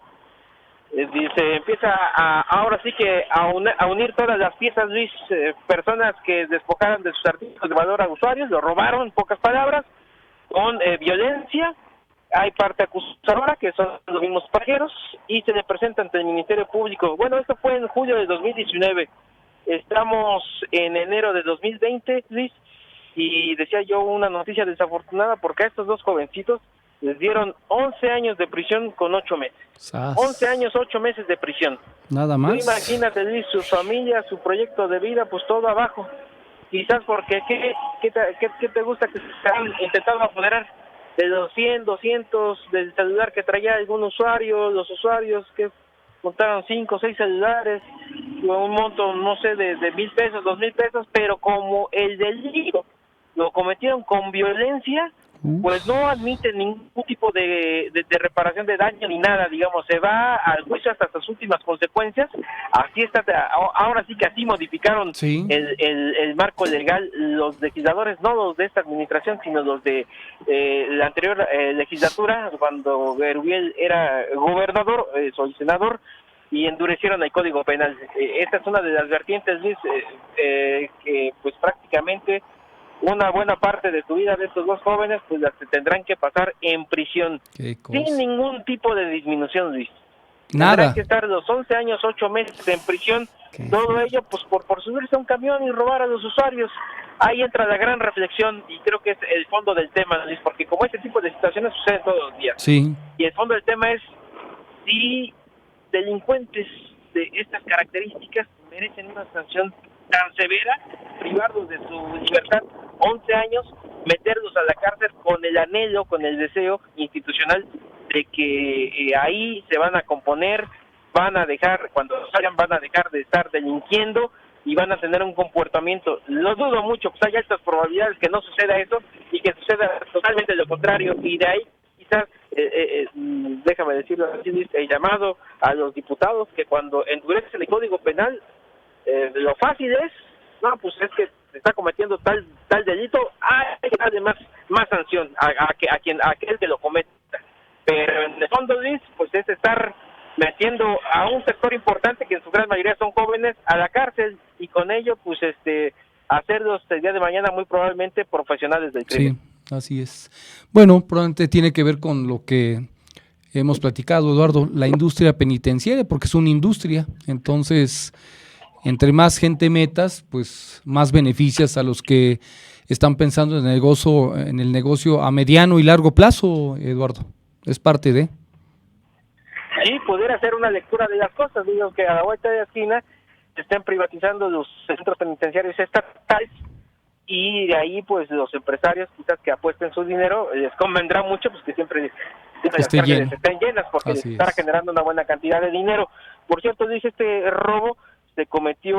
Se empieza ahora sí que a unir todas las piezas, Luis. Personas que despojaron de sus artículos de valor a usuarios, lo robaron, en pocas palabras, con violencia. Hay parte acusadora, que son los mismos pasajeros, y se le presenta ante el Ministerio Público. Bueno, esto fue en julio de 2019. Estamos en enero de 2020, Luis, y decía yo una noticia desafortunada, porque a estos 2 jovencitos les dieron 11 años de prisión con 8 meses. 11 años, 8 meses de prisión. Nada más. Tú imagínate, Luis, su familia, su proyecto de vida, pues todo abajo. Quizás porque, ¿qué te gusta que se han intentado apoderar de los 100, 200 del celular que traía algún usuario? Los usuarios que montaron 5 o 6 celulares, un monto, no sé, de 1,000 pesos, 2,000 pesos, pero como el delito lo cometieron con violencia, pues no admite ningún tipo de reparación de daño ni nada, digamos, se va al juicio hasta sus últimas consecuencias. Así está, ahora sí que así modificaron el marco legal los legisladores, no los de esta administración, sino los de la anterior legislatura, cuando Gerubiel era gobernador, soy senador, y endurecieron el Código Penal. Esta es una de las vertientes, Luis, que pues prácticamente una buena parte de tu vida de estos dos jóvenes pues las tendrán que pasar en prisión sin ningún tipo de disminución, Luis. Nada. Tendrán que estar los 11 años, 8 meses en prisión, todo ello pues por subirse a un camión y robar a los usuarios. Ahí entra la gran reflexión y creo que es el fondo del tema, Luis, porque como este tipo de situaciones suceden todos los días. Sí. Y el fondo del tema es si delincuentes de estas características merecen una sanción tan severa, privarlos de su libertad 11 años, meterlos a la cárcel con el anhelo, con el deseo institucional de que ahí se van a componer, van a dejar, cuando salgan van a dejar de estar delinquiendo y van a tener un comportamiento. Lo dudo mucho, pues hay altas probabilidades que no suceda eso y que suceda totalmente lo contrario, y de ahí quizás, déjame decirlo así, el llamado a los diputados que cuando endurece el Código Penal, lo fácil es, no, pues es que se está cometiendo tal delito, hay que darle más sanción a aquel que lo cometa. Pero en el fondo, Luis, pues es estar metiendo a un sector importante, que en su gran mayoría son jóvenes, a la cárcel, y con ello, pues hacerlos el día de mañana muy probablemente profesionales del crimen. Sí, así es. Bueno, probablemente tiene que ver con lo que hemos platicado, Eduardo, la industria penitenciaria, porque es una industria, entonces entre más gente metas, pues más beneficias a los que están pensando en el negocio a mediano y largo plazo, Eduardo. Es parte de... Sí, poder hacer una lectura de las cosas. Digo que a la vuelta de la esquina se estén privatizando los centros penitenciarios estatales, y de ahí pues los empresarios quizás que apuesten su dinero, les convendrá mucho pues que siempre las cárceles estén llenas, porque les estará generando una buena cantidad de dinero. Por cierto, dice, este robo se cometió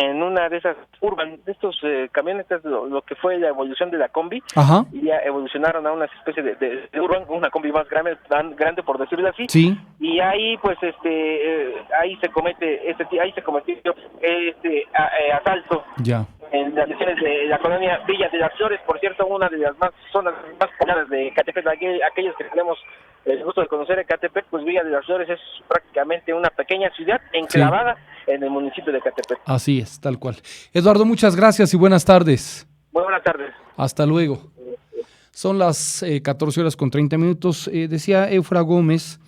en una de esas urban, de estos camiones, lo que fue la evolución de la combi. Ajá. Y ya evolucionaron a una especie de urban, una combi más grande por decirlo así. Sí. Y ahí pues ahí se cometió asalto. Ya. En las secciones de la colonia Villa de las Flores, por cierto, una de las zonas más pobladas de Ecatepec. Aquellos que tenemos el gusto de conocer Ecatepec, pues Villa de las Flores es prácticamente una pequeña ciudad enclavada en el municipio de Ecatepec. Así es, tal cual. Eduardo, muchas gracias y buenas tardes. Muy buenas tardes. Hasta luego. Son las 14:30. Decía Eufra Gómez,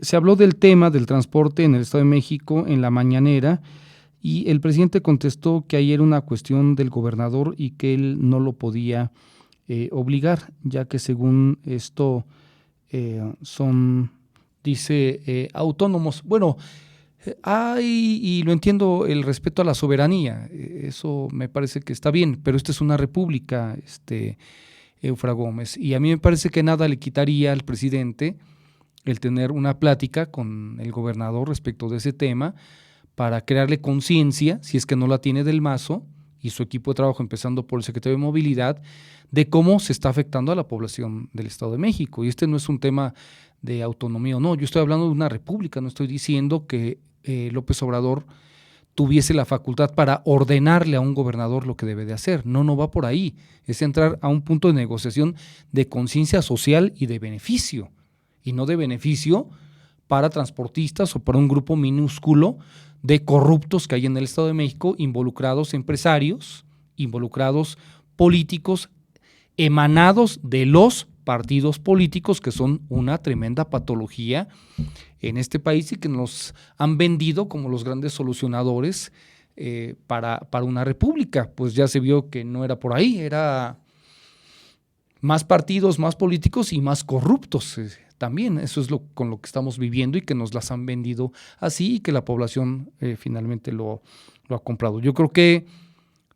se habló del tema del transporte en el Estado de México en la mañanera, y el presidente contestó que ayer era una cuestión del gobernador y que él no lo podía obligar, ya que según esto son, dice, autónomos. Bueno, hay, y lo entiendo, el respeto a la soberanía, eso me parece que está bien, pero esta es una república, Eufra Gómez, y a mí me parece que nada le quitaría al presidente el tener una plática con el gobernador respecto de ese tema, para crearle conciencia, si es que no la tiene del Mazo y su equipo de trabajo, empezando por el secretario de Movilidad, de cómo se está afectando a la población del Estado de México. Y no es un tema de autonomía o no, yo estoy hablando de una república, no estoy diciendo que López Obrador tuviese la facultad para ordenarle a un gobernador lo que debe de hacer. No va por ahí, es entrar a un punto de negociación de conciencia social y de beneficio, y no de beneficio para transportistas o para un grupo minúsculo de corruptos que hay en el Estado de México, involucrados empresarios, involucrados políticos, emanados de los partidos políticos, que son una tremenda patología en este país y que nos han vendido como los grandes solucionadores para una república. Pues ya se vio que no era por ahí, era más partidos, más políticos y más corruptos. También eso es con lo que estamos viviendo y que nos las han vendido así, y que la población finalmente lo ha comprado. Yo creo que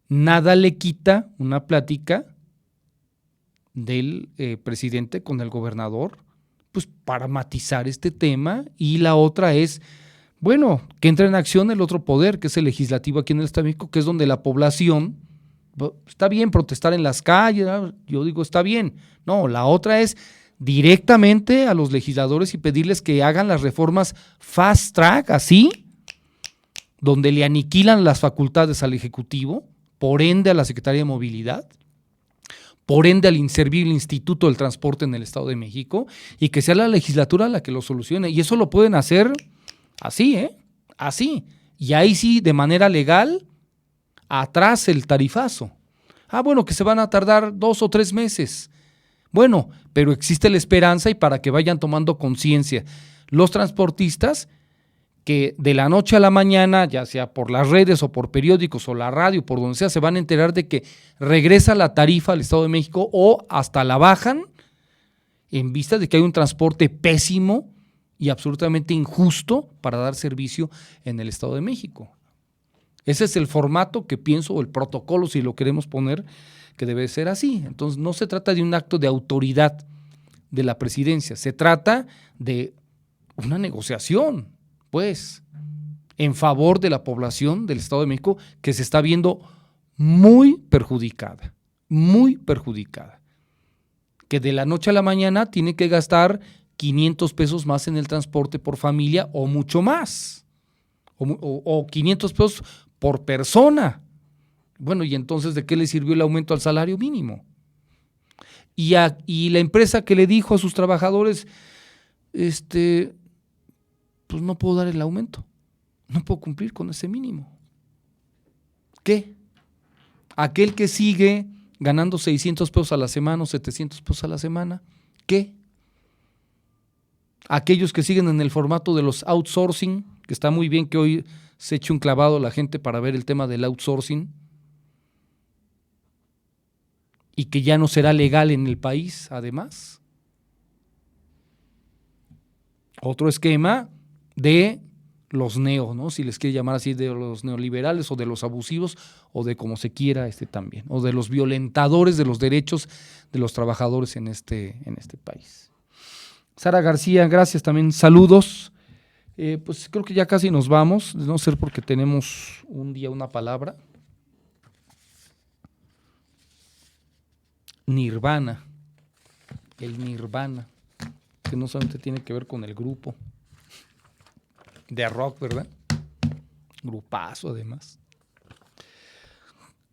nada le quita una plática del presidente con el gobernador, pues para matizar este tema, y la otra es Bueno, que entre en acción el otro poder, que es el legislativo aquí en el Estado de México, que es donde la población, está bien protestar en las calles, ¿no? Yo digo está bien. No, la otra es directamente a los legisladores y pedirles que hagan las reformas fast track, así, donde le aniquilan las facultades al Ejecutivo, por ende a la Secretaría de Movilidad, por ende al inservible Instituto del Transporte en el Estado de México, y que sea la legislatura la que lo solucione. Y eso lo pueden hacer así, así. Y ahí sí, de manera legal, atrás el tarifazo. Bueno, que se van a tardar 2 o 3 meses. Bueno, pero existe la esperanza y para que vayan tomando conciencia los transportistas que de la noche a la mañana, ya sea por las redes o por periódicos o la radio, por donde sea, se van a enterar de que regresa la tarifa al Estado de México o hasta la bajan en vista de que hay un transporte pésimo y absolutamente injusto para dar servicio en el Estado de México. Ese es el formato que pienso, o el protocolo, si lo queremos poner, que debe ser así. Entonces, no se trata de un acto de autoridad de la presidencia, se trata de una negociación, pues, en favor de la población del Estado de México, que se está viendo muy perjudicada, que de la noche a la mañana tiene que gastar 500 pesos más en el transporte por familia o mucho más, o 500 pesos por persona. Bueno, ¿y entonces de qué le sirvió el aumento al salario mínimo? Y la empresa que le dijo a sus trabajadores, pues no puedo dar el aumento, no puedo cumplir con ese mínimo. ¿Qué? Aquel que sigue ganando 600 pesos a la semana o 700 pesos a la semana, ¿qué? Aquellos que siguen en el formato de los outsourcing, que está muy bien que hoy se eche un clavado la gente para ver el tema del outsourcing y que ya no será legal en el país, además. Otro esquema de los ¿no? Si les quiere llamar así, de los neoliberales o de los abusivos o de como se quiera también, o de los violentadores de los derechos de los trabajadores en este país. Sara García, gracias también, saludos. Pues creo que ya casi nos vamos, de no ser porque tenemos un día una palabra. Nirvana, el Nirvana, que no solamente tiene que ver con el grupo de rock, ¿verdad? Grupazo además.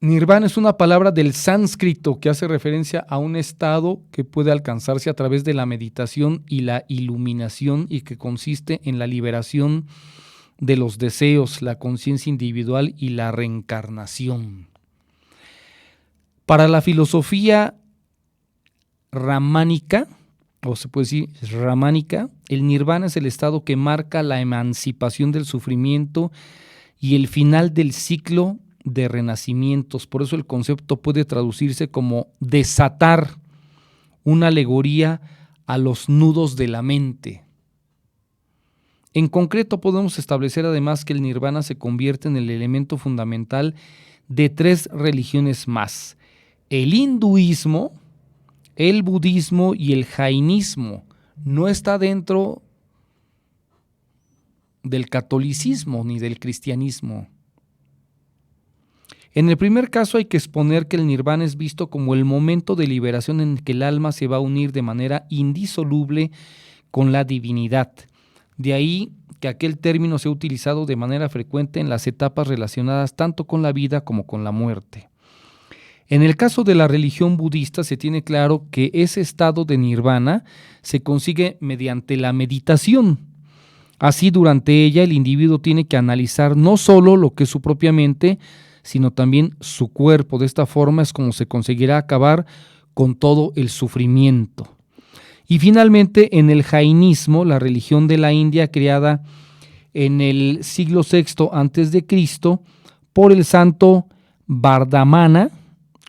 Nirvana es una palabra del sánscrito que hace referencia a un estado que puede alcanzarse a través de la meditación y la iluminación y que consiste en la liberación de los deseos, la conciencia individual y la reencarnación. Para la filosofía ramánica, o se puede decir ramánica, el nirvana es el estado que marca la emancipación del sufrimiento y el final del ciclo de renacimientos. Por eso el concepto puede traducirse como desatar, una alegoría a los nudos de la mente. En concreto podemos establecer además que el nirvana se convierte en el elemento fundamental de 3 religiones más: el hinduismo, el budismo y el jainismo. No está dentro del catolicismo ni del cristianismo. En el primer caso hay que exponer que el nirvana es visto como el momento de liberación en que el alma se va a unir de manera indisoluble con la divinidad. De ahí que aquel término se ha utilizado de manera frecuente en las etapas relacionadas tanto con la vida como con la muerte. En el caso de la religión budista se tiene claro que ese estado de nirvana se consigue mediante la meditación. Así, durante ella el individuo tiene que analizar no solo lo que es su propia mente, sino también su cuerpo. De esta forma es como se conseguirá acabar con todo el sufrimiento. Y finalmente, en el jainismo, la religión de la India creada en el siglo VI a.C. por el santo Vardhamana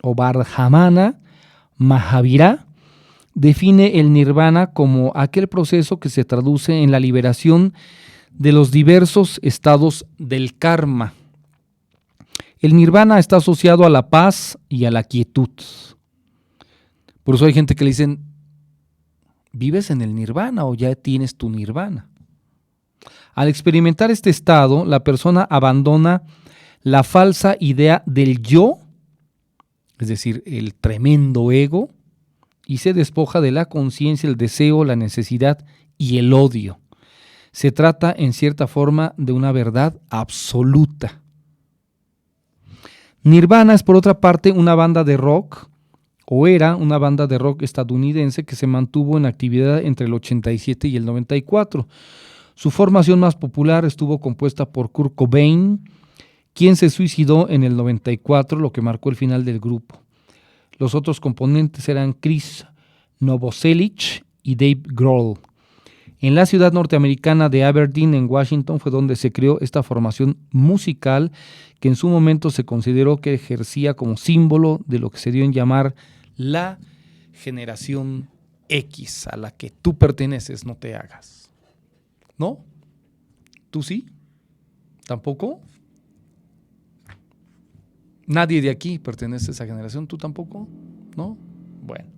o Vardhamana Mahavira, define el nirvana como aquel proceso que se traduce en la liberación de los diversos estados del karma. El nirvana está asociado a la paz y a la quietud. Por eso hay gente que le dicen, ¿vives en el nirvana o ya tienes tu nirvana? Al experimentar este estado, la persona abandona la falsa idea del yo, es decir, el tremendo ego, y se despoja de la conciencia, el deseo, la necesidad y el odio. Se trata, en cierta forma, de una verdad absoluta. Nirvana es, por otra parte, una banda de rock, o era una banda de rock estadounidense que se mantuvo en actividad entre el 87 y el 94. Su formación más popular estuvo compuesta por Kurt Cobain, quien se suicidó en el 94, lo que marcó el final del grupo. Los otros componentes eran Chris Novoselic y Dave Grohl. En la ciudad norteamericana de Aberdeen, en Washington, fue donde se creó esta formación musical que en su momento se consideró que ejercía como símbolo de lo que se dio en llamar la generación X, a la que tú perteneces, no te hagas. ¿No? ¿Tú sí? ¿Tampoco? Nadie de aquí pertenece a esa generación, ¿tú tampoco? ¿No? Bueno,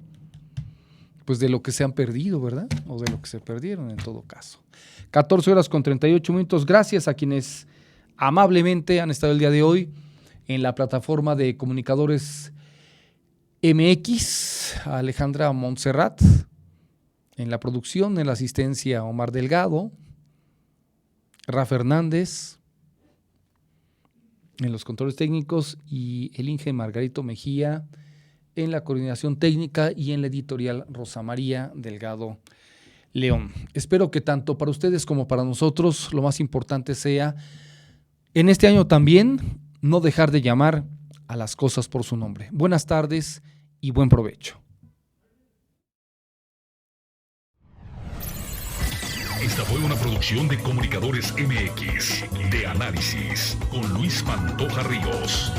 pues de lo que se han perdido, ¿verdad? O de lo que se perdieron en todo caso. 14 horas con 38 minutos. Gracias a quienes amablemente han estado el día de hoy en la plataforma de Comunicadores MX, a Alejandra Montserrat, en la producción, en la asistencia Omar Delgado, Rafa Hernández, en los controles técnicos, y el Inge Margarito Mejía en la coordinación técnica, y en la editorial Rosa María Delgado León. Espero que tanto para ustedes como para nosotros lo más importante sea, en este año también, no dejar de llamar a las cosas por su nombre. Buenas tardes y buen provecho. Esta fue una producción de Comunicadores MX, de Análisis, con Luis Pantoja Ríos.